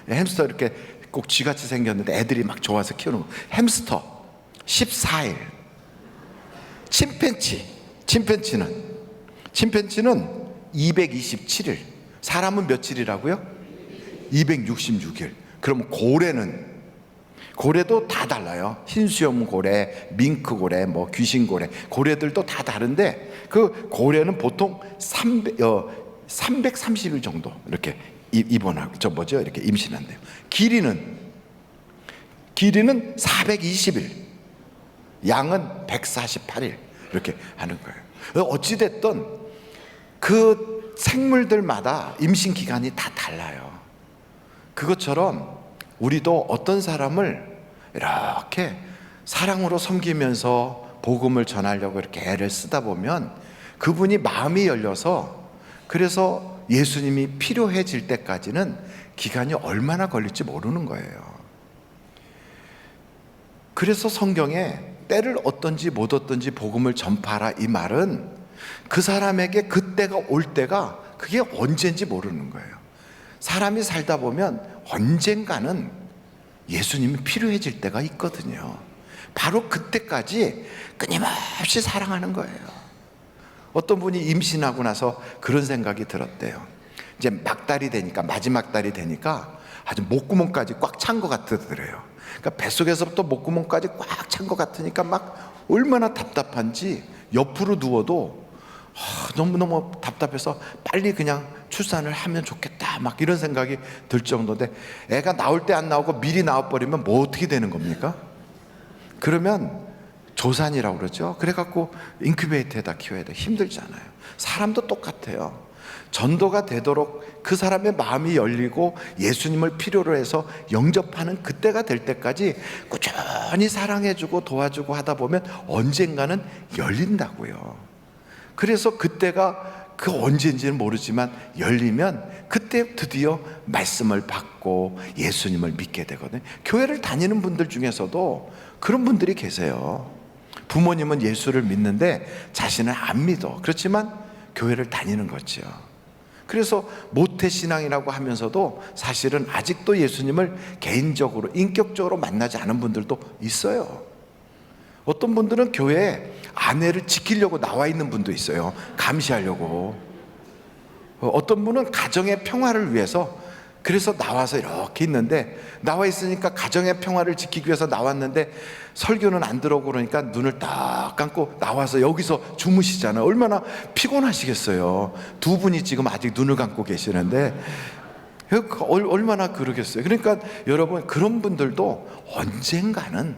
햄스터 이렇게 꼭 쥐같이 생겼는데 애들이 막 좋아서 키우는 거. 햄스터 14일. 침팬지는 227일. 사람은 며칠이라고요? 266일. 그럼 고래도 다 달라요. 흰수염 고래, 밍크 고래, 뭐 귀신 고래들도 다 다른데 그 고래는 보통 330일 정도 이렇게 입원하고 이렇게 임신한대요. 길이는 420일, 양은 148일 이렇게 하는 거예요. 어찌 됐든 그 생물들마다 임신 기간이 다 달라요. 그것처럼 우리도 어떤 사람을 이렇게 사랑으로 섬기면서 복음을 전하려고 이렇게 애를 쓰다 보면 그분이 마음이 열려서 그래서 예수님이 필요해질 때까지는 기간이 얼마나 걸릴지 모르는 거예요. 그래서 성경에 때를 얻든지 못 얻든지 복음을 전파하라 이 말은 그 사람에게 그때가 올 때가 그게 언제인지 모르는 거예요. 사람이 살다 보면 언젠가는 예수님이 필요해질 때가 있거든요. 바로 그때까지 끊임없이 사랑하는 거예요. 어떤 분이 임신하고 나서 그런 생각이 들었대요. 이제 마지막 달이 되니까 아주 목구멍까지 꽉 찬 것 같더래요. 그러니까 뱃속에서부터 목구멍까지 꽉 찬 것 같으니까 막 얼마나 답답한지 옆으로 누워도 너무너무 답답해서 빨리 그냥 출산을 하면 좋겠다 막 이런 생각이 들 정도인데 애가 나올 때 안 나오고 미리 나와버리면 뭐 어떻게 되는 겁니까? 그러면 조산이라고 그러죠. 그래갖고 인큐베이터에다 키워야 돼. 힘들잖아요. 사람도 똑같아요. 전도가 되도록 그 사람의 마음이 열리고 예수님을 필요로 해서 영접하는 그때가 될 때까지 꾸준히 사랑해주고 도와주고 하다 보면 언젠가는 열린다고요. 그래서 그때가 그 언제인지는 모르지만 열리면 그때 드디어 말씀을 받고 예수님을 믿게 되거든요. 교회를 다니는 분들 중에서도 그런 분들이 계세요. 부모님은 예수를 믿는데 자신은 안 믿어. 그렇지만 교회를 다니는 거죠. 그래서 모태신앙이라고 하면서도 사실은 아직도 예수님을 개인적으로 인격적으로 만나지 않은 분들도 있어요. 어떤 분들은 교회에 아내를 지키려고 나와 있는 분도 있어요. 감시하려고. 어떤 분은 가정의 평화를 위해서 그래서 나와서 이렇게 있는데 나와 있으니까 가정의 평화를 지키기 위해서 나왔는데 설교는 안 들어오고 그러니까 눈을 딱 감고 나와서 여기서 주무시잖아요. 얼마나 피곤하시겠어요. 두 분이 지금 아직 눈을 감고 계시는데 얼마나 그러겠어요. 그러니까 여러분 그런 분들도 언젠가는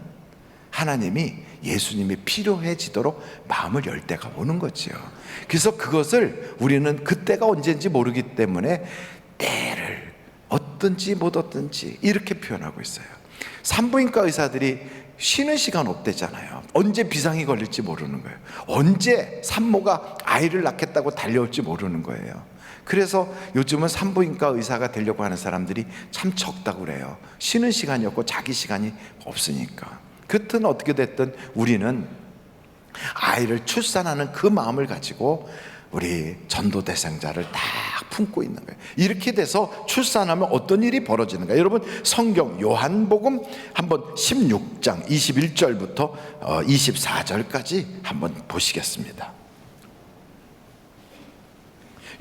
하나님이 예수님이 필요해지도록 마음을 열 때가 오는 거죠. 그래서 그것을 우리는 그때가 언제인지 모르기 때문에 때를 얻든지 못 얻든지 이렇게 표현하고 있어요. 산부인과 의사들이 쉬는 시간 없대잖아요. 언제 비상이 걸릴지 모르는 거예요. 언제 산모가 아이를 낳겠다고 달려올지 모르는 거예요. 그래서 요즘은 산부인과 의사가 되려고 하는 사람들이 참 적다고 그래요. 쉬는 시간이 없고 자기 시간이 없으니까. 그렇든 어떻게 됐든 우리는 아이를 출산하는 그 마음을 가지고 우리 전도 대상자를 딱 품고 있는 거예요. 이렇게 돼서 출산하면 어떤 일이 벌어지는가? 여러분 성경 요한복음 한번 16장 21절부터 24절까지 한번 보시겠습니다.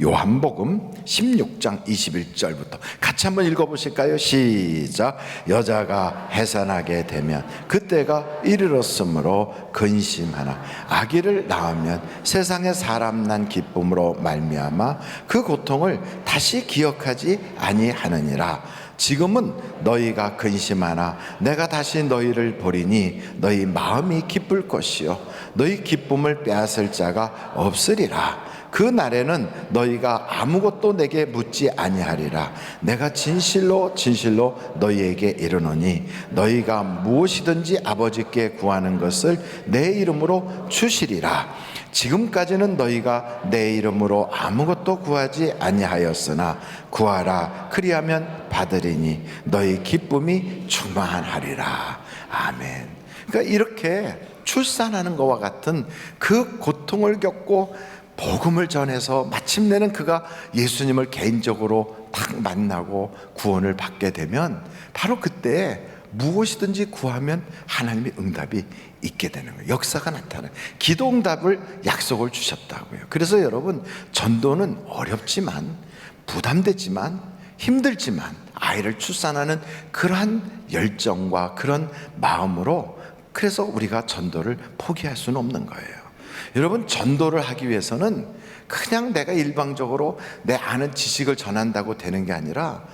요한복음 16장 21절부터 같이 한번 읽어보실까요? 시작. 여자가 해산하게 되면 그때가 이르렀으므로 근심하나 아기를 낳으면 세상에 사람 난 기쁨으로 말미암아 그 고통을 다시 기억하지 아니하느니라. 지금은 너희가 근심하나 내가 다시 너희를 보리니 너희 마음이 기쁠 것이요 너희 기쁨을 빼앗을 자가 없으리라. 그 날에는 너희가 아무것도 내게 묻지 아니하리라. 내가 진실로 진실로 너희에게 이르노니 너희가 무엇이든지 아버지께 구하는 것을 내 이름으로 주시리라. 지금까지는 너희가 내 이름으로 아무것도 구하지 아니하였으나 구하라 그리하면 받으리니 너희 기쁨이 충만하리라. 아멘. 그러니까 이렇게 출산하는 것과 같은 그 고통을 겪고 복음을 전해서 마침내는 그가 예수님을 개인적으로 딱 만나고 구원을 받게 되면 바로 그때 무엇이든지 구하면 하나님의 응답이 있게 되는 거예요. 역사가 나타나요. 기도 응답을 약속을 주셨다고요. 그래서 여러분, 전도는 어렵지만 부담되지만 힘들지만 아이를 출산하는 그러한 열정과 그런 마음으로, 그래서 우리가 전도를 포기할 수는 없는 거예요. 여러분, 전도를 하기 위해서는 그냥 내가 일방적으로 내 아는 지식을 전한다고 되는 게 아니라,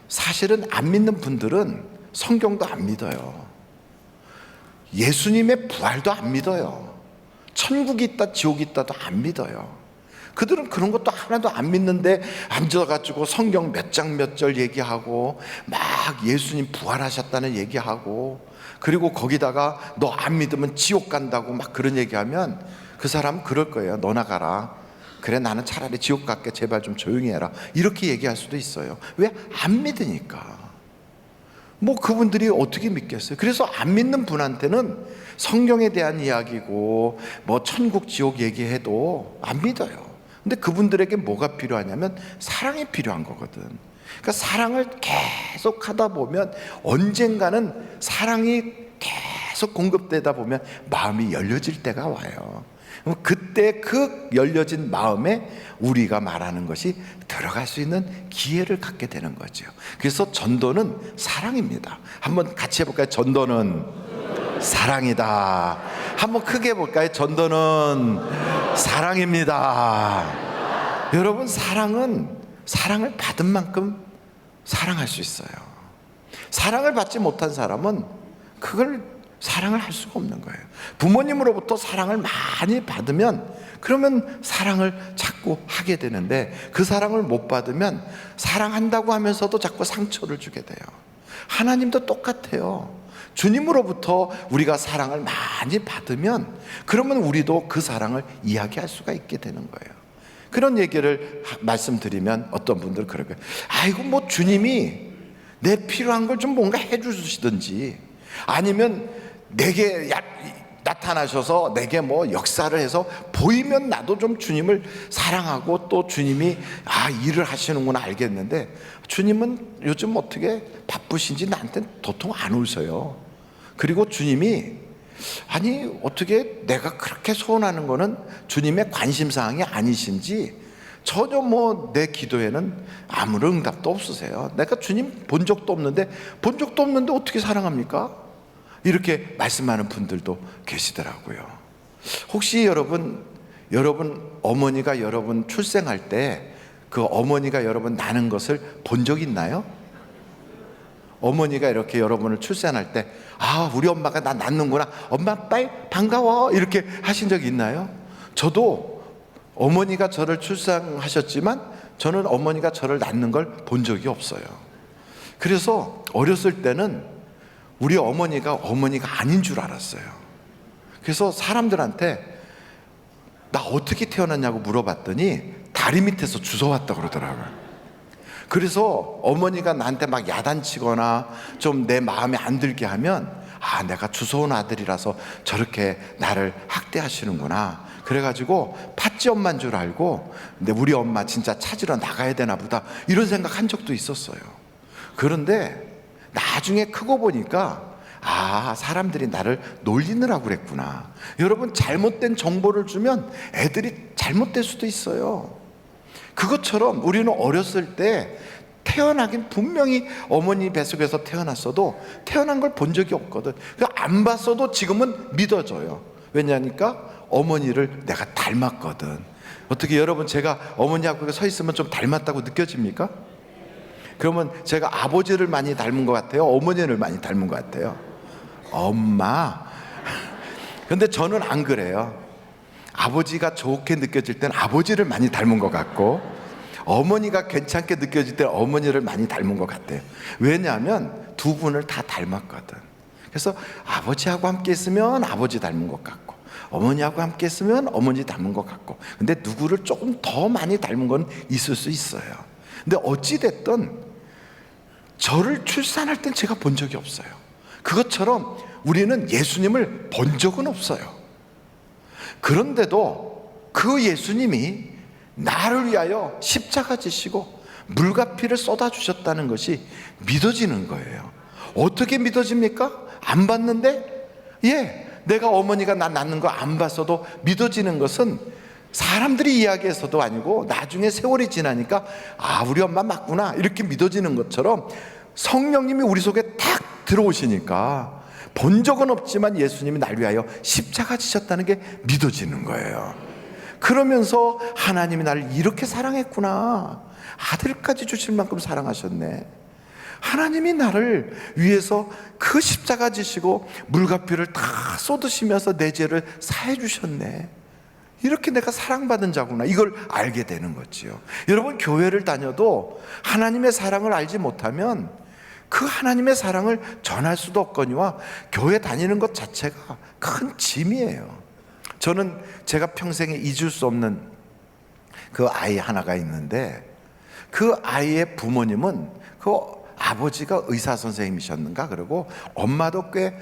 사실은 안 믿는 분들은 성경도 안 믿어요. 예수님의 부활도 안 믿어요. 천국이 있다 지옥이 있다도 안 믿어요. 그들은 그런 것도 하나도 안 믿는데 앉아가지고 성경 몇 장 몇 절 얘기하고 막 예수님 부활하셨다는 얘기하고, 그리고 거기다가 너 안 믿으면 지옥 간다고 막 그런 얘기하면 그 사람 그럴 거예요. 너나 가라. 그래, 나는 차라리 지옥 갈게. 제발 좀 조용히 해라. 이렇게 얘기할 수도 있어요. 왜? 안 믿으니까. 뭐 그분들이 어떻게 믿겠어요? 그래서 안 믿는 분한테는 성경에 대한 이야기고 뭐 천국 지옥 얘기해도 안 믿어요. 근데 그분들에게 뭐가 필요하냐면 사랑이 필요한 거거든. 그러니까 사랑을 계속 하다 보면 언젠가는 사랑이 계속 공급되다 보면 마음이 열려질 때가 와요. 그럼 그때 그 열려진 마음에 우리가 말하는 것이 들어갈 수 있는 기회를 갖게 되는 거죠. 그래서 전도는 사랑입니다. 한번 같이 해볼까요? 전도는 사랑이다. 한번 크게 해볼까요? 전도는 사랑입니다. 여러분, 사랑은 사랑을 받은 만큼 사랑할 수 있어요. 사랑을 받지 못한 사람은 그걸 사랑을 할 수가 없는 거예요. 부모님으로부터 사랑을 많이 받으면 그러면 사랑을 자꾸 하게 되는데, 그 사랑을 못 받으면 사랑한다고 하면서도 자꾸 상처를 주게 돼요. 하나님도 똑같아요. 주님으로부터 우리가 사랑을 많이 받으면 그러면 우리도 그 사랑을 이야기할 수가 있게 되는 거예요. 그런 얘기를 말씀드리면 어떤 분들은 그럴 거예요. 아이고, 뭐 주님이 내 필요한 걸 좀 뭔가 해주시든지, 아니면 내게 나타나셔서 내게 뭐 역사를 해서 보이면 나도 좀 주님을 사랑하고 또 주님이 일을 하시는구나 알겠는데, 주님은 요즘 어떻게 바쁘신지 나한테 도통 안 오셔요. 그리고 주님이 어떻게 내가 그렇게 소원하는 거는 주님의 관심사항이 아니신지 전혀 뭐 내 기도에는 아무런 응답도 없으세요. 내가 주님 본 적도 없는데 어떻게 사랑합니까? 이렇게 말씀하는 분들도 계시더라고요. 혹시 여러분 어머니가 여러분 출생할 때 그 어머니가 여러분 낳는 것을 본 적 있나요? 어머니가 이렇게 여러분을 출산할 때 우리 엄마가 나 낳는구나, 엄마 아빠 반가워, 이렇게 하신 적 있나요? 저도 어머니가 저를 출산하셨지만 저는 어머니가 저를 낳는 걸 본 적이 없어요. 그래서 어렸을 때는 우리 어머니가 아닌 줄 알았어요. 그래서 사람들한테 나 어떻게 태어났냐고 물어봤더니 다리 밑에서 주워왔다고 그러더라고요. 그래서 어머니가 나한테 막 야단치거나 좀 내 마음에 안 들게 하면 내가 주워온 아들이라서 저렇게 나를 학대하시는구나, 그래가지고 팥쥐 엄마인 줄 알고 근데 우리 엄마 진짜 찾으러 나가야 되나 보다 이런 생각한 적도 있었어요. 그런데 나중에 크고 보니까 사람들이 나를 놀리느라고 그랬구나. 여러분, 잘못된 정보를 주면 애들이 잘못될 수도 있어요. 그것처럼 우리는 어렸을 때 태어나긴 분명히 어머니 뱃속에서 태어났어도 태어난 걸 본 적이 없거든. 안 봤어도 지금은 믿어져요. 왜냐니까 어머니를 내가 닮았거든. 어떻게 여러분, 제가 어머니하고 서 있으면 좀 닮았다고 느껴집니까? 그러면 제가 아버지를 많이 닮은 것 같아요? 어머니를 많이 닮은 것 같아요? 엄마. 근데 저는 안 그래요. 아버지가 좋게 느껴질 땐 아버지를 많이 닮은 것 같고, 어머니가 괜찮게 느껴질 때 어머니를 많이 닮은 것 같아요. 왜냐하면 두 분을 다 닮았거든. 그래서 아버지하고 함께 있으면 아버지 닮은 것 같고, 어머니하고 함께 있으면 어머니 닮은 것 같고, 근데 누구를 조금 더 많이 닮은 건 있을 수 있어요. 근데 어찌됐든 저를 출산할 땐 제가 본 적이 없어요. 그것처럼 우리는 예수님을 본 적은 없어요. 그런데도 그 예수님이 나를 위하여 십자가 지시고 물과 피를 쏟아주셨다는 것이 믿어지는 거예요. 어떻게 믿어집니까? 안 봤는데, 내가 어머니가 나 낳는 거 안 봤어도 믿어지는 것은 사람들이 이야기해서도 아니고 나중에 세월이 지나니까 우리 엄마 맞구나 이렇게 믿어지는 것처럼 성령님이 우리 속에 탁 들어오시니까 본 적은 없지만 예수님이 날 위하여 십자가 지셨다는 게 믿어지는 거예요. 그러면서 하나님이 나를 이렇게 사랑했구나, 아들까지 주실 만큼 사랑하셨네, 하나님이 나를 위해서 그 십자가 지시고 물과 피를 다 쏟으시면서 내 죄를 사해 주셨네, 이렇게 내가 사랑받은 자구나, 이걸 알게 되는 거지요. 여러분, 교회를 다녀도 하나님의 사랑을 알지 못하면 그 하나님의 사랑을 전할 수도 없거니와 교회 다니는 것 자체가 큰 짐이에요. 저는 제가 평생에 잊을 수 없는 그 아이 하나가 있는데, 그 아이의 부모님은 그 아버지가 의사 선생님이셨는가, 그리고 엄마도 꽤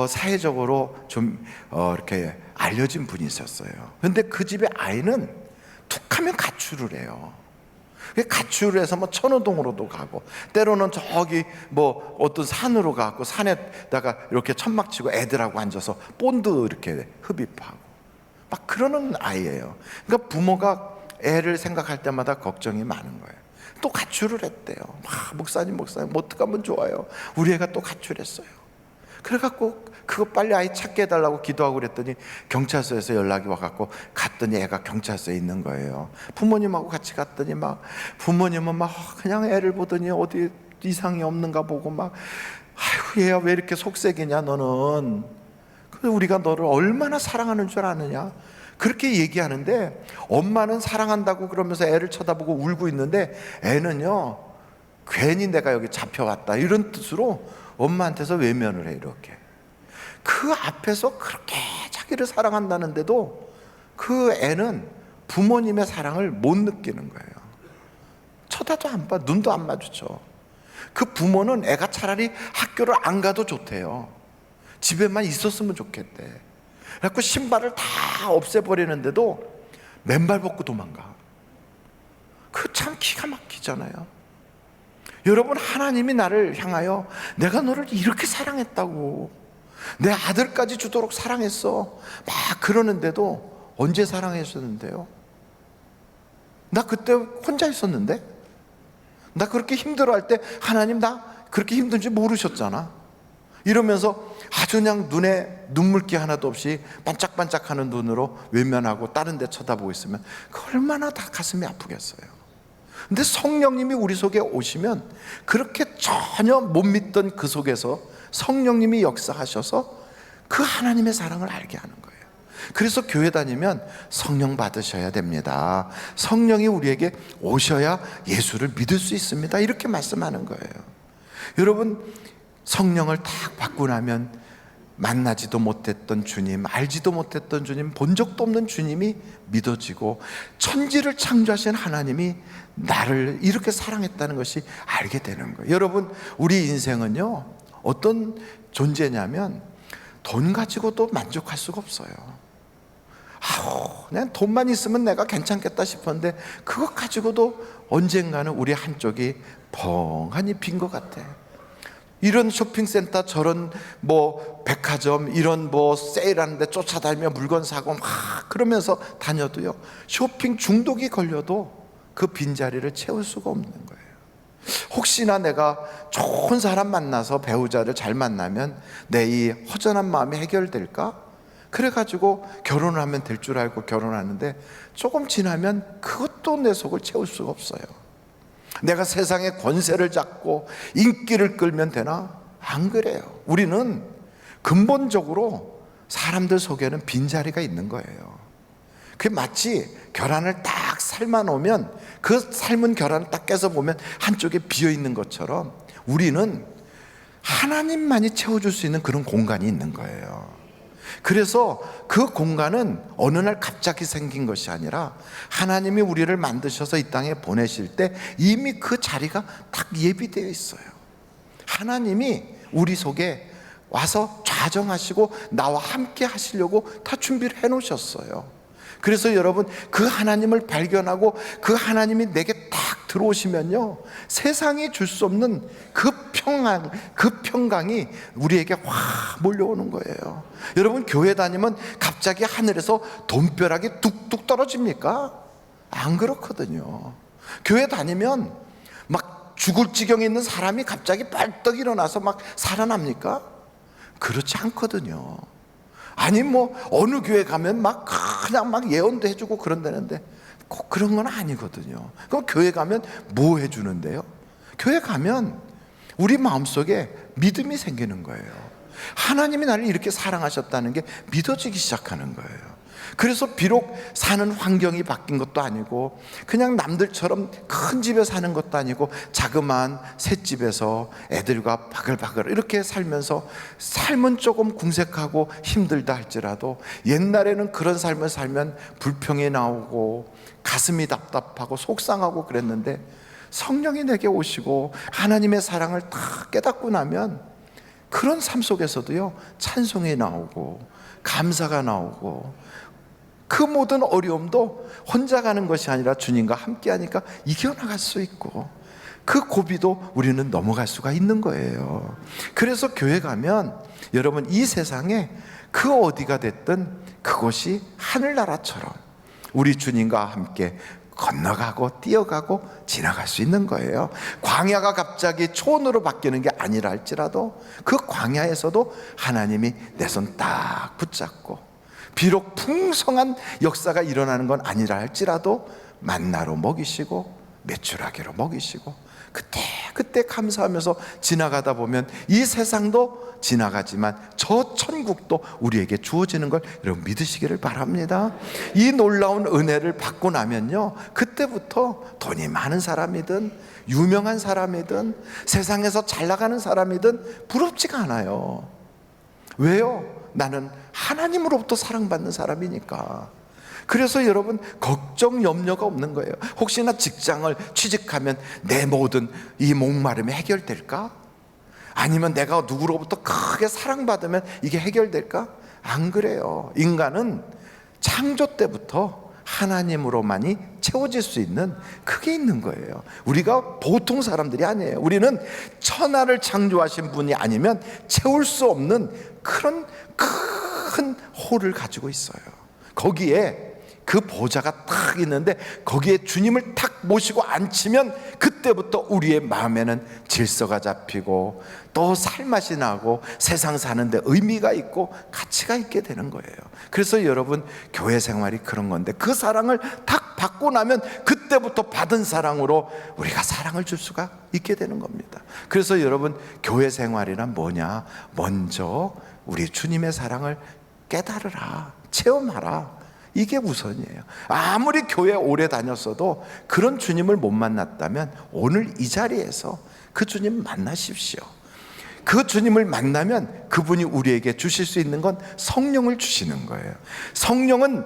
사회적으로 좀 이렇게 알려진 분이 있었어요. 근데 그 집의 아이는 툭하면 가출을 해요. 가출을 해서 뭐 천호동으로도 가고, 때로는 저기 뭐 어떤 산으로 가고 산에다가 이렇게 천막 치고 애들하고 앉아서 본드 이렇게 흡입하고 막 그러는 아이예요. 그러니까 부모가 애를 생각할 때마다 걱정이 많은 거예요. 또 가출을 했대요. 목사님 어떻게 하면 좋아요? 우리 애가 또 가출했어요. 그래갖고 그거 빨리 아이 찾게 해달라고 기도하고 그랬더니 경찰서에서 연락이 와갖고 갔더니 애가 경찰서에 있는 거예요. 부모님하고 같이 갔더니 막 부모님은 막 그냥 애를 보더니 어디 이상이 없는가 보고 막, 아이고 얘야 왜 이렇게 속색이냐 너는, 우리가 너를 얼마나 사랑하는 줄 아느냐, 그렇게 얘기하는데 엄마는 사랑한다고 그러면서 애를 쳐다보고 울고 있는데 애는요, 괜히 내가 여기 잡혀왔다 이런 뜻으로 엄마한테서 외면을 해. 이렇게 그 앞에서 그렇게 자기를 사랑한다는데도 그 애는 부모님의 사랑을 못 느끼는 거예요. 쳐다도 안 봐, 눈도 안 마주쳐. 그 부모는 애가 차라리 학교를 안 가도 좋대요. 집에만 있었으면 좋겠대. 그래갖고 신발을 다 없애버리는데도 맨발 벗고 도망가. 그 참 기가 막히잖아요. 여러분, 하나님이 나를 향하여 내가 너를 이렇게 사랑했다고, 내 아들까지 주도록 사랑했어 막 그러는데도 언제 사랑했었는데요? 나 그때 혼자 있었는데, 나 그렇게 힘들어할 때 하나님 나 그렇게 힘든지 모르셨잖아. 이러면서 아주 그냥 눈에 눈물기 하나도 없이 반짝반짝하는 눈으로 외면하고 다른 데 쳐다보고 있으면 그 얼마나 다 가슴이 아프겠어요. 근데 성령님이 우리 속에 오시면 그렇게 전혀 못 믿던 그 속에서 성령님이 역사하셔서 그 하나님의 사랑을 알게 하는 거예요. 그래서 교회 다니면 성령 받으셔야 됩니다. 성령이 우리에게 오셔야 예수를 믿을 수 있습니다. 이렇게 말씀하는 거예요. 여러분, 성령을 딱 받고 나면 만나지도 못했던 주님, 알지도 못했던 주님, 본 적도 없는 주님이 믿어지고 천지를 창조하신 하나님이 나를 이렇게 사랑했다는 것이 알게 되는 거예요. 여러분, 우리 인생은요 어떤 존재냐면 돈 가지고도 만족할 수가 없어요. 그냥 돈만 있으면 내가 괜찮겠다 싶었는데 그것 가지고도 언젠가는 우리 한쪽이 벙하니 빈 것 같아. 이런 쇼핑센터, 저런 뭐 백화점, 이런 뭐 세일하는데 쫓아다니며 물건 사고 막 그러면서 다녀도요, 쇼핑 중독이 걸려도 그 빈자리를 채울 수가 없는 거예요. 혹시나 내가 좋은 사람 만나서 배우자를 잘 만나면 내 이 허전한 마음이 해결될까? 그래가지고 결혼을 하면 될 줄 알고 결혼하는데 조금 지나면 그것도 내 속을 채울 수가 없어요. 내가 세상의 권세를 잡고 인기를 끌면 되나? 안 그래요. 우리는 근본적으로 사람들 속에는 빈자리가 있는 거예요. 그게 마치 계란을 딱 삶아 놓으면 그 삶은 계란을 딱 깨서 보면 한쪽에 비어 있는 것처럼 우리는 하나님만이 채워줄 수 있는 그런 공간이 있는 거예요. 그래서 그 공간은 어느 날 갑자기 생긴 것이 아니라 하나님이 우리를 만드셔서 이 땅에 보내실 때 이미 그 자리가 딱 예비되어 있어요. 하나님이 우리 속에 와서 좌정하시고 나와 함께 하시려고 다 준비를 해 놓으셨어요. 그래서 여러분, 그 하나님을 발견하고 그 하나님이 내게 딱 들어오시면요, 세상이 줄 수 없는 그 평강이 우리에게 확 몰려오는 거예요. 여러분, 교회 다니면 갑자기 하늘에서 돈벼락이 뚝뚝 떨어집니까? 안 그렇거든요. 교회 다니면 막 죽을 지경에 있는 사람이 갑자기 벌떡 일어나서 막 살아납니까? 그렇지 않거든요. 아니 뭐 어느 교회 가면 막 그냥 막 예언도 해주고 그런다는데 꼭 그런 건 아니거든요. 그럼 교회 가면 뭐 해주는데요? 교회 가면 우리 마음속에 믿음이 생기는 거예요. 하나님이 나를 이렇게 사랑하셨다는 게 믿어지기 시작하는 거예요. 그래서 비록 사는 환경이 바뀐 것도 아니고 그냥 남들처럼 큰 집에 사는 것도 아니고 자그마한 셋집에서 애들과 바글바글 이렇게 살면서 삶은 조금 궁색하고 힘들다 할지라도 옛날에는 그런 삶을 살면 불평이 나오고 가슴이 답답하고 속상하고 그랬는데 성령이 내게 오시고 하나님의 사랑을 다 깨닫고 나면 그런 삶 속에서도요, 찬송이 나오고 감사가 나오고 그 모든 어려움도 혼자 가는 것이 아니라 주님과 함께 하니까 이겨나갈 수 있고 그 고비도 우리는 넘어갈 수가 있는 거예요. 그래서 교회 가면 여러분, 이 세상에 그 어디가 됐든 그곳이 하늘나라처럼 우리 주님과 함께 건너가고 뛰어가고 지나갈 수 있는 거예요. 광야가 갑자기 초원으로 바뀌는 게 아니라 할지라도 그 광야에서도 하나님이 내 손 딱 붙잡고 비록 풍성한 역사가 일어나는 건 아니라 할지라도 만나로 먹이시고 메추라기로 먹이시고 그때 감사하면서 지나가다 보면 이 세상도 지나가지만 저 천국도 우리에게 주어지는 걸 여러분 믿으시기를 바랍니다. 이 놀라운 은혜를 받고 나면요, 그때부터 돈이 많은 사람이든 유명한 사람이든 세상에서 잘 나가는 사람이든 부럽지가 않아요. 왜요? 나는 하나님으로부터 사랑받는 사람이니까. 그래서 여러분, 걱정 염려가 없는 거예요. 혹시나 직장을 취직하면 내 모든 이 목마름이 해결될까? 아니면 내가 누구로부터 크게 사랑받으면 이게 해결될까? 안 그래요. 인간은 창조 때부터 하나님으로만이 채워질 수 있는 그게 있는 거예요. 우리가 보통 사람들이 아니에요. 우리는 천하를 창조하신 분이 아니면 채울 수 없는 그런 큰 홀을 가지고 있어요. 거기에 그 보좌가 딱 있는데 거기에 주님을 탁 모시고 앉히면 그때부터 우리의 마음에는 질서가 잡히고 또 살맛이 나고 세상 사는데 의미가 있고 가치가 있게 되는 거예요. 그래서 여러분, 교회 생활이 그런 건데 그 사랑을 탁 받고 나면 그때부터 받은 사랑으로 우리가 사랑을 줄 수가 있게 되는 겁니다. 그래서 여러분, 교회 생활이란 뭐냐? 먼저 우리 주님의 사랑을 깨달으라, 체험하라. 이게 우선이에요. 아무리 교회 오래 다녔어도 그런 주님을 못 만났다면 오늘 이 자리에서 그 주님 만나십시오. 그 주님을 만나면 그분이 우리에게 주실 수 있는 건 성령을 주시는 거예요. 성령은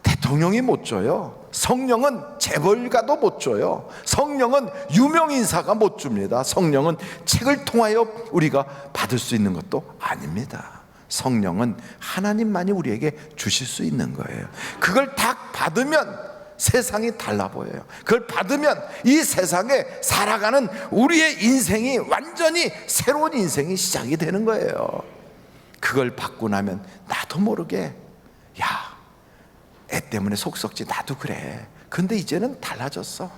대통령이 못 줘요. 성령은 재벌가도 못 줘요. 성령은 유명인사가 못 줍니다. 성령은 책을 통하여 우리가 받을 수 있는 것도 아닙니다. 성령은 하나님만이 우리에게 주실 수 있는 거예요. 그걸 딱 받으면 세상이 달라 보여요. 그걸 받으면 이 세상에 살아가는 우리의 인생이 완전히 새로운 인생이 시작이 되는 거예요. 그걸 받고 나면 나도 모르게, 야, 애 때문에 속 썩지, 나도 그래. 근데 이제는 달라졌어.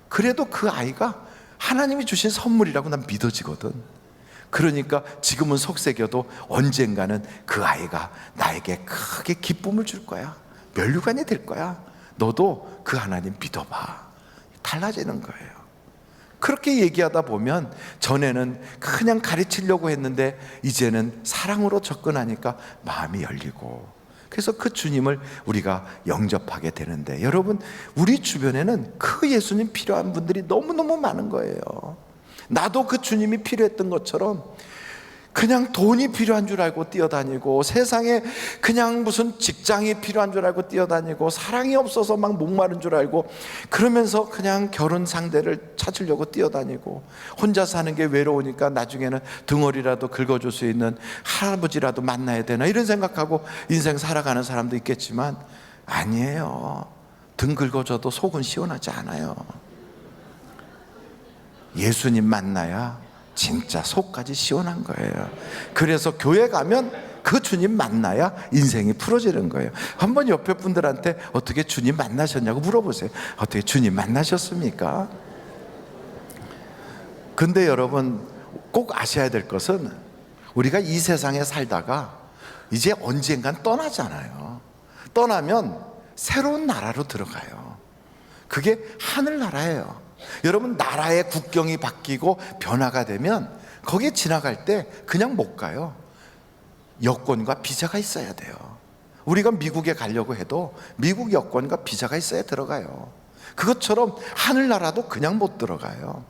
그래도 그 아이가 하나님이 주신 선물이라고 난 믿어지거든. 그러니까 지금은 속색여도 언젠가는 그 아이가 나에게 크게 기쁨을 줄 거야. 면류관이 될 거야. 너도 그 하나님 믿어봐. 달라지는 거예요. 그렇게 얘기하다 보면 전에는 그냥 가르치려고 했는데 이제는 사랑으로 접근하니까 마음이 열리고 그래서 그 주님을 우리가 영접하게 되는데, 여러분, 우리 주변에는 그 예수님 필요한 분들이 너무너무 많은 거예요. 나도 그 주님이 필요했던 것처럼 그냥 돈이 필요한 줄 알고 뛰어다니고, 세상에 그냥 무슨 직장이 필요한 줄 알고 뛰어다니고, 사랑이 없어서 막 목마른 줄 알고, 그러면서 그냥 결혼 상대를 찾으려고 뛰어다니고, 혼자 사는 게 외로우니까 나중에는 등어리라도 긁어줄 수 있는 할아버지라도 만나야 되나 이런 생각하고 인생 살아가는 사람도 있겠지만, 아니에요. 등 긁어줘도 속은 시원하지 않아요. 예수님 만나야 진짜 속까지 시원한 거예요. 그래서 교회 가면 그 주님 만나야 인생이 풀어지는 거예요. 한번 옆에 분들한테 어떻게 주님 만나셨냐고 물어보세요. 어떻게 주님 만나셨습니까? 근데 여러분, 꼭 아셔야 될 것은 우리가 이 세상에 살다가 이제 언젠간 떠나잖아요. 떠나면 새로운 나라로 들어가요. 그게 하늘나라예요. 여러분, 나라의 국경이 바뀌고 변화가 되면 거기에 지나갈 때 그냥 못 가요. 여권과 비자가 있어야 돼요. 우리가 미국에 가려고 해도 미국 여권과 비자가 있어야 들어가요. 그것처럼 하늘나라도 그냥 못 들어가요.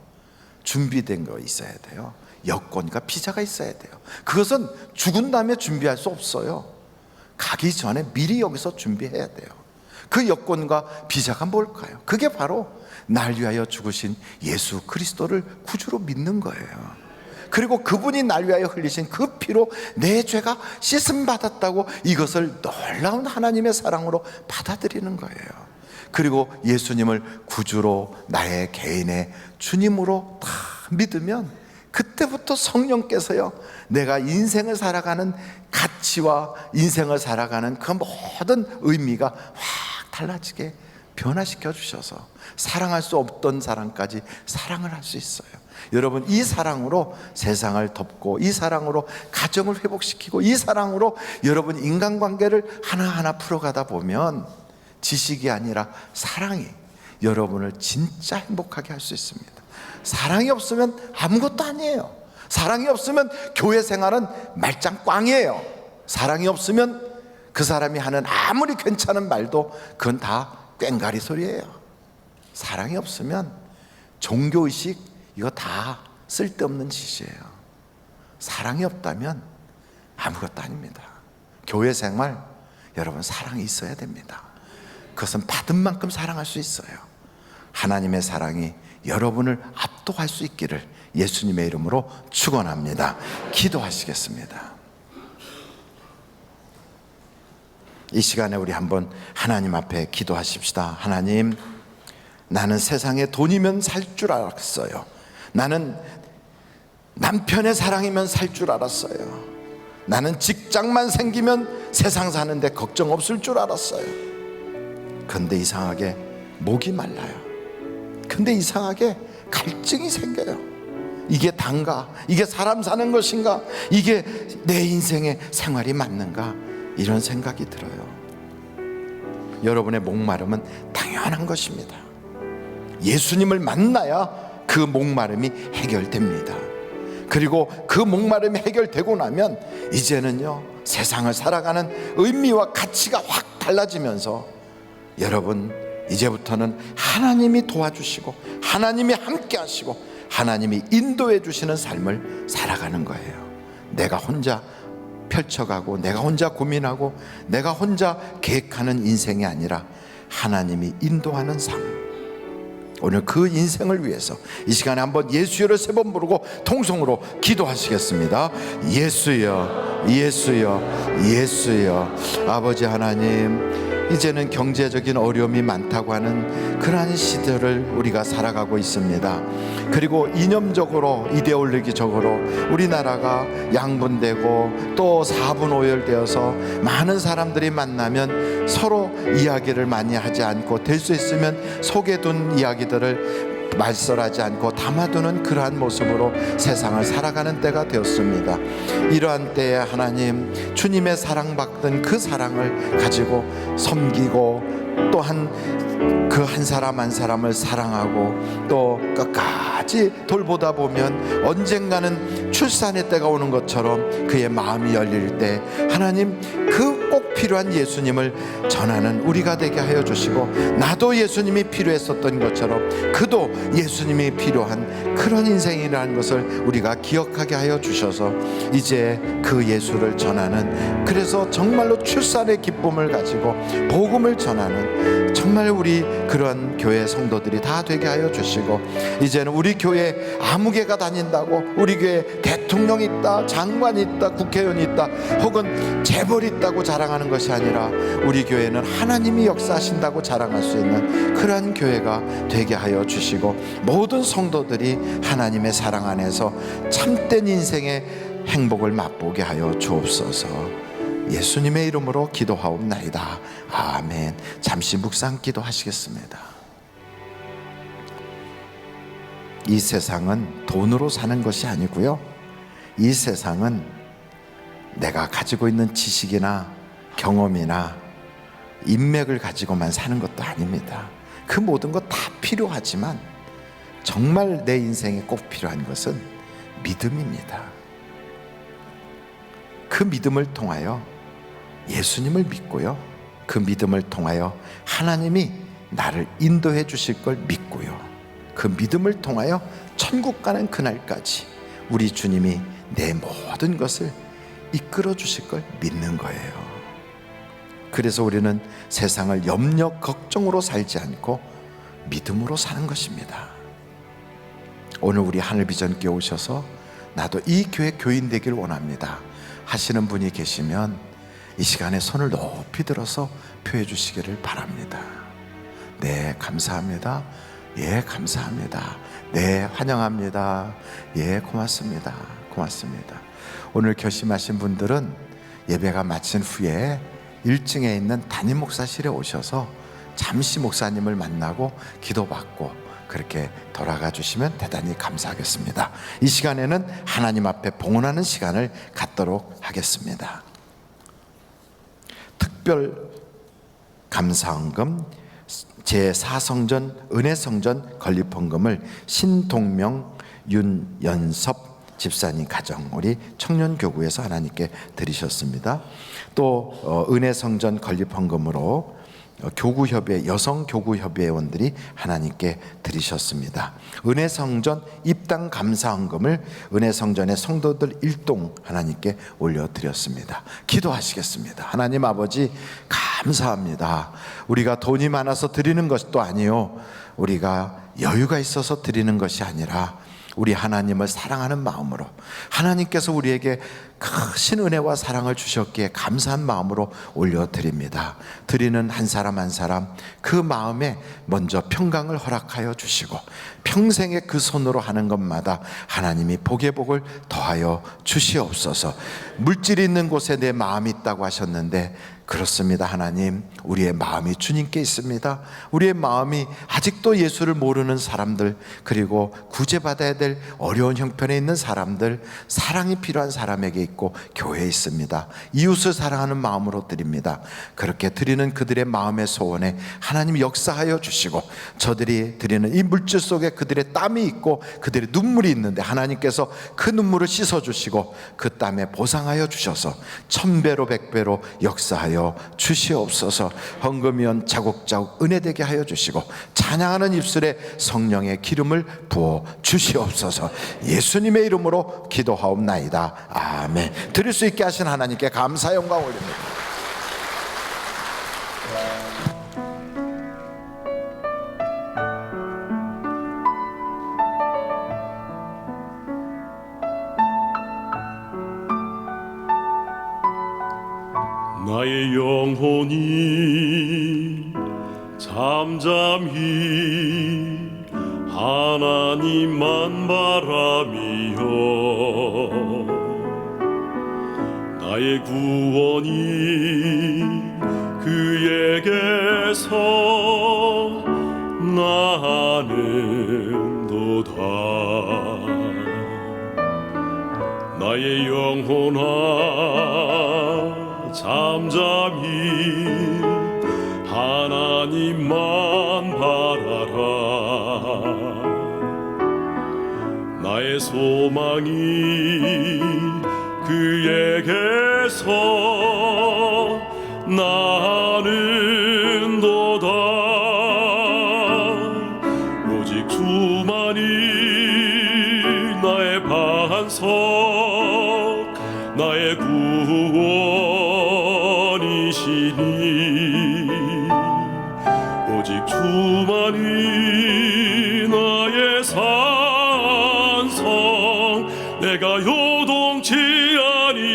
준비된 거 있어야 돼요. 여권과 비자가 있어야 돼요. 그것은 죽은 다음에 준비할 수 없어요. 가기 전에 미리 여기서 준비해야 돼요. 그 여권과 비자가 뭘까요? 그게 바로 날 위하여 죽으신 예수 그리스도를 구주로 믿는 거예요. 그리고 그분이 날 위하여 흘리신 그 피로 내 죄가 씻음 받았다고, 이것을 놀라운 하나님의 사랑으로 받아들이는 거예요. 그리고 예수님을 구주로, 나의 개인의 주님으로 다 믿으면 그때부터 성령께서요, 내가 인생을 살아가는 가치와 인생을 살아가는 그 모든 의미가 확 달라지게 변화시켜 주셔서 사랑할 수 없던 사랑까지 사랑을 할 수 있어요. 여러분, 이 사랑으로 세상을 덮고, 이 사랑으로 가정을 회복시키고, 이 사랑으로 여러분 인간관계를 하나하나 풀어가다 보면 지식이 아니라 사랑이 여러분을 진짜 행복하게 할 수 있습니다. 사랑이 없으면 아무것도 아니에요. 사랑이 없으면 교회 생활은 말짱 꽝이에요. 사랑이 없으면 그 사람이 하는 아무리 괜찮은 말도 그건 다 꽹가리 소리예요. 사랑이 없으면 종교의식 이거 다 쓸데없는 짓이에요. 사랑이 없다면 아무것도 아닙니다. 교회 생활, 여러분, 사랑이 있어야 됩니다. 그것은 받은 만큼 사랑할 수 있어요. 하나님의 사랑이 여러분을 압도할 수 있기를 예수님의 이름으로 축원합니다. 기도하시겠습니다. 이 시간에 우리 한번 하나님 앞에 기도하십시다. 하나님, 나는 세상에 돈이면 살 줄 알았어요. 나는 남편의 사랑이면 살 줄 알았어요. 나는 직장만 생기면 세상 사는데 걱정 없을 줄 알았어요. 근데 이상하게 목이 말라요. 근데 이상하게 갈증이 생겨요. 이게 단가? 이게 사람 사는 것인가? 이게 내 인생의 생활이 맞는가? 이런 생각이 들어요. 여러분의 목마름은 당연한 것입니다. 예수님을 만나야 그 목마름이 해결됩니다. 그리고 그 목마름이 해결되고 나면 이제는요, 세상을 살아가는 의미와 가치가 확 달라지면서 여러분, 이제부터는 하나님이 도와주시고 하나님이 함께 하시고 하나님이 인도해 주시는 삶을 살아가는 거예요. 내가 혼자 펼쳐가고 내가 혼자 고민하고 내가 혼자 계획하는 인생이 아니라 하나님이 인도하는 삶. 오늘 그 인생을 위해서 이 시간에 한번 예수여를 3번 부르고 통성으로 기도하시겠습니다. 예수여, 예수여, 예수여. 아버지 하나님, 이제는 경제적인 어려움이 많다고 하는 그러한 시대를 우리가 살아가고 있습니다. 그리고 이념적으로, 이데올로기적으로 우리나라가 양분되고 또 4분 오열되어서 많은 사람들이 만나면 서로 이야기를 많이 하지 않고, 될 수 있으면 속에 둔 이야기들을 말설하지 않고 담아두는 그러한 모습으로 세상을 살아가는 때가 되었습니다. 이러한 때에 하나님, 주님의 사랑받던 그 사랑을 가지고 섬기고 또한 그 한 사람 한 사람을 사랑하고 또 끝까지 끝까지 돌보다 보면 언젠가는 출산의 때가 오는 것처럼 그의 마음이 열릴 때 하나님 그 꼭 필요한 예수님을 전하는 우리가 되게 하여 주시고, 나도 예수님이 필요했었던 것처럼 그도 예수님이 필요한 그런 인생이라는 것을 우리가 기억하게 하여 주셔서 이제 그 예수를 전하는, 그래서 정말로 출산의 기쁨을 가지고 복음을 전하는 정말 우리 그런 교회 성도들이 다 되게 하여 주시고, 이제는 우리 교회 아무개가 다닌다고, 우리 교회 대통령이 있다, 장관이 있다, 국회의원이 있다, 혹은 재벌이 있다고 자랑하는 것이 아니라 우리 교회는 하나님이 역사하신다고 자랑할 수 있는 그러한 교회가 되게 하여 주시고, 모든 성도들이 하나님의 사랑 안에서 참된 인생의 행복을 맛보게 하여 주옵소서. 예수님의 이름으로 기도하옵나이다. 아멘. 잠시 묵상 기도하시겠습니다. 이 세상은 돈으로 사는 것이 아니고요, 이 세상은 내가 가지고 있는 지식이나 경험이나 인맥을 가지고만 사는 것도 아닙니다. 그 모든 것 다 필요하지만 정말 내 인생에 꼭 필요한 것은 믿음입니다. 그 믿음을 통하여 예수님을 믿고요, 그 믿음을 통하여 하나님이 나를 인도해 주실 걸 믿고요, 그 믿음을 통하여 천국 가는 그날까지 우리 주님이 내 모든 것을 이끌어 주실 걸 믿는 거예요. 그래서 우리는 세상을 염려 걱정으로 살지 않고 믿음으로 사는 것입니다. 오늘 우리 하늘비전교회 오셔서 나도 이 교회 교인 되길 원합니다 하시는 분이 계시면 이 시간에 손을 높이 들어서 표해 주시기를 바랍니다. 네, 감사합니다. 예, 감사합니다. 네, 환영합니다. 예, 고맙습니다. 고맙습니다. 오늘 결심하신 분들은 예배가 마친 후에 1층에 있는 담임 목사실에 오셔서 잠시 목사님을 만나고 기도받고 그렇게 돌아가 주시면 대단히 감사하겠습니다. 이 시간에는 하나님 앞에 봉헌하는 시간을 갖도록 하겠습니다. 특별 감사헌금 제4성전 은혜성전 건립헌금을 신동명 윤연섭 집사님 가정 우리 청년교구에서 하나님께 드리셨습니다. 또 은혜성전 건립헌금으로 교구협의 여성교구협의회원들이 하나님께 드리셨습니다. 은혜성전 입당 감사헌금을 은혜성전의 성도들 일동 하나님께 올려드렸습니다. 기도하시겠습니다. 하나님 아버지, 감사합니다. 우리가 돈이 많아서 드리는 것도 아니요, 우리가 여유가 있어서 드리는 것이 아니라 우리 하나님을 사랑하는 마음으로, 하나님께서 우리에게 크신 은혜와 사랑을 주셨기에 감사한 마음으로 올려드립니다. 드리는 한 사람 한 사람 그 마음에 먼저 평강을 허락하여 주시고, 평생에 그 손으로 하는 것마다 하나님이 복의 복을 더하여 주시옵소서. 물질이 있는 곳에 내 마음이 있다고 하셨는데 그렇습니다. 하나님, 우리의 마음이 주님께 있습니다. 우리의 마음이 아직도 예수를 모르는 사람들, 그리고 구제받아야 될 어려운 형편에 있는 사람들, 사랑이 필요한 사람에게 있고 교회에 있습니다. 이웃을 사랑하는 마음으로 드립니다. 그렇게 드리는 그들의 마음의 소원에 하나님 역사하여 주시고, 저들이 드리는 이 물질 속에 그들의 땀이 있고 그들의 눈물이 있는데 하나님께서 그 눈물을 씻어주시고 그 땀에 보상하여 주셔서 1000배로 100배로 역사하여 주시옵소서. 헌금이연 자국자국 은혜되게 하여 주시고, 찬양하는 입술에 성령의 기름을 부어 주시옵소서. 예수님의 이름으로 기도하옵나이다. 아멘. 드릴 수 있게 하신 하나님께 감사 영광 올립니다. 나의 영혼이 잠잠히 하나님만 바라미요, 나의 구원이 그에게서 나는도다. 나의 영혼아 잠잠히 하나님만 바라라. 나의 소망이 그에게서 나는 도다. 오직 주만이 나의 반석, 나의 구원이시니 오직 주만이 나의 산성, 내가 요동치 아니하리.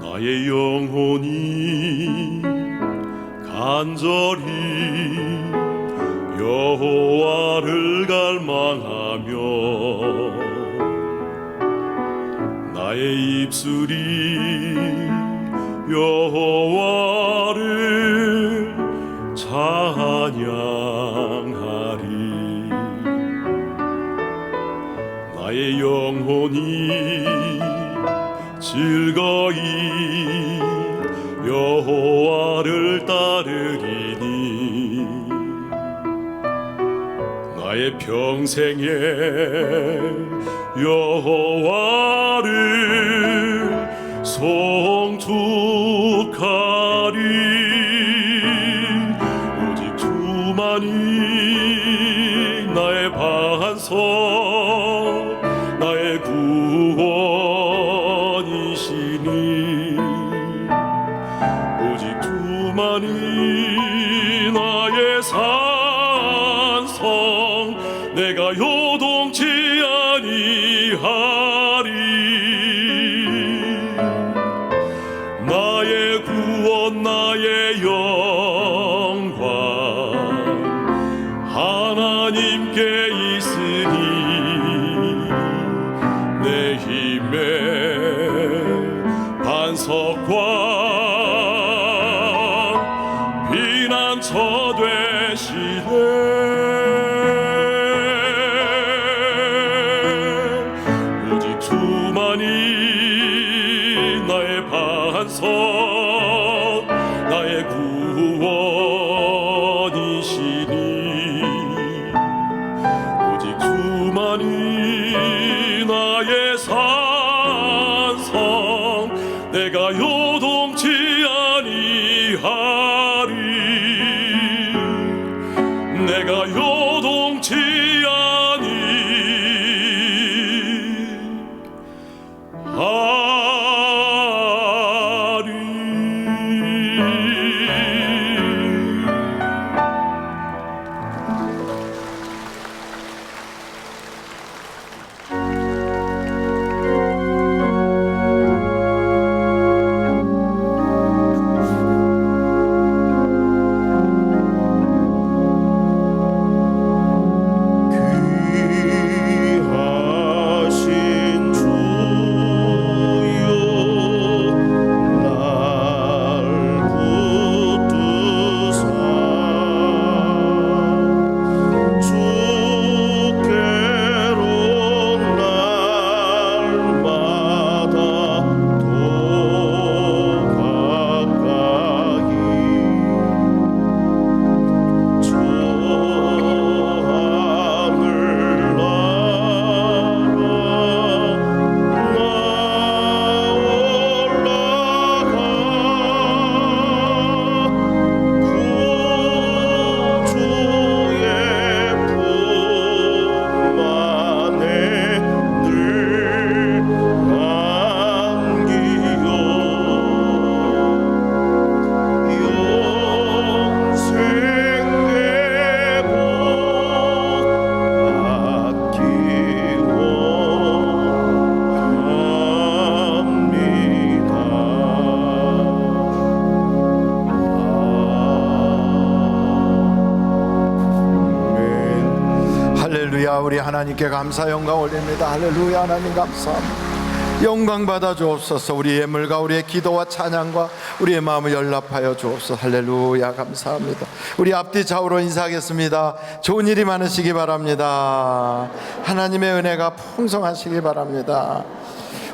나의 영혼이 간절히 여호와를 갈망하며 나의 입술이 여호와를 찬양하리. 나의 영혼이 즐거이 여호와를 따르리니 나의 평생에 여호와를 송축하리. 오직 주만이 나의 반석, 나의 구원이시니 오직 주만이 나의 산성, 내가 요동치 아니하리. 나의 구원 나의 영광 하나님께 있으니 내 힘의 반석과 피난처 되시네. 오직 주만이 나의 반석, 나의 구원이시니 오직 주만이 나의 산성, 내가 요동치 아니하리. 내가 요동치 우리 하나님께 감사 영광 올립니다. 할렐루야. 하나님 감사합니다. 영광 받아 주옵소서. 우리 예물과 우리의 기도와 찬양과 우리의 마음을 연락하여 주옵소서. 할렐루야. 감사합니다. 우리 앞뒤 좌우로 인사하겠습니다. 좋은 일이 많으시기 바랍니다. 하나님의 은혜가 풍성하시기 바랍니다.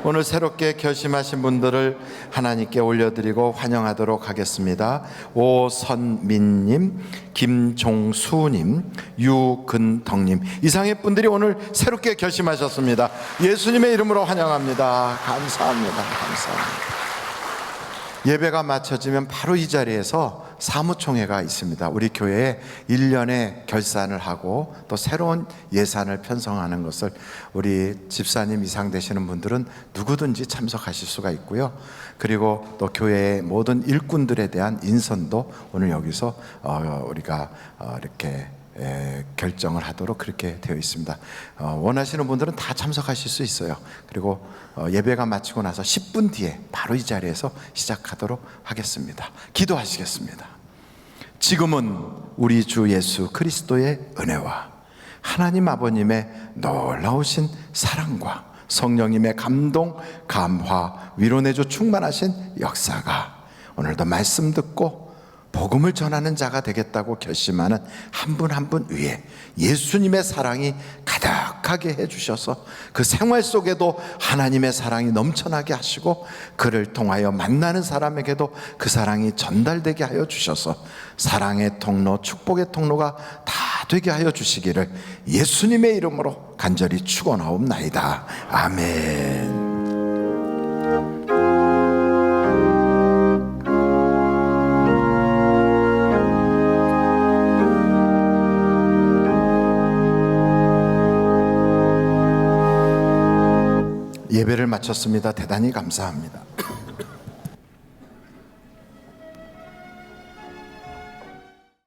오늘 새롭게 결심하신 분들을 하나님께 올려드리고 환영하도록 하겠습니다. 오선민님, 김종수님, 유근덕님 이상의 분들이 오늘 새롭게 결심하셨습니다. 예수님의 이름으로 환영합니다. 감사합니다. 감사합니다. 예배가 마쳐지면 바로 이 자리에서 사무총회가 있습니다. 우리 교회에 1년에 결산을 하고 또 새로운 예산을 편성하는 것을 우리 집사님 이상 되시는 분들은 누구든지 참석하실 수가 있고요. 그리고 또 교회의 모든 일꾼들에 대한 인선도 오늘 여기서 우리가 이렇게 결정을 하도록 그렇게 되어 있습니다. 원하시는 분들은 다 참석하실 수 있어요. 그리고 예배가 마치고 나서 10분 뒤에 바로 이 자리에서 시작하도록 하겠습니다. 기도하시겠습니다. 지금은 우리 주 예수 그리스도의 은혜와 하나님 아버님의 놀라우신 사랑과 성령님의 감동, 감화, 위로내주 충만하신 역사가 오늘도 말씀 듣고 복음을 전하는 자가 되겠다고 결심하는 한 분 한 분 위에 예수님의 사랑이 가득하게 해주셔서 그 생활 속에도 하나님의 사랑이 넘쳐나게 하시고 그를 통하여 만나는 사람에게도 그 사랑이 전달되게 하여 주셔서 사랑의 통로, 축복의 통로가 다 되게 하여 주시기를 예수님의 이름으로 간절히 축원하옵나이다. 아멘. 예배를 마쳤습니다. 대단히 감사합니다.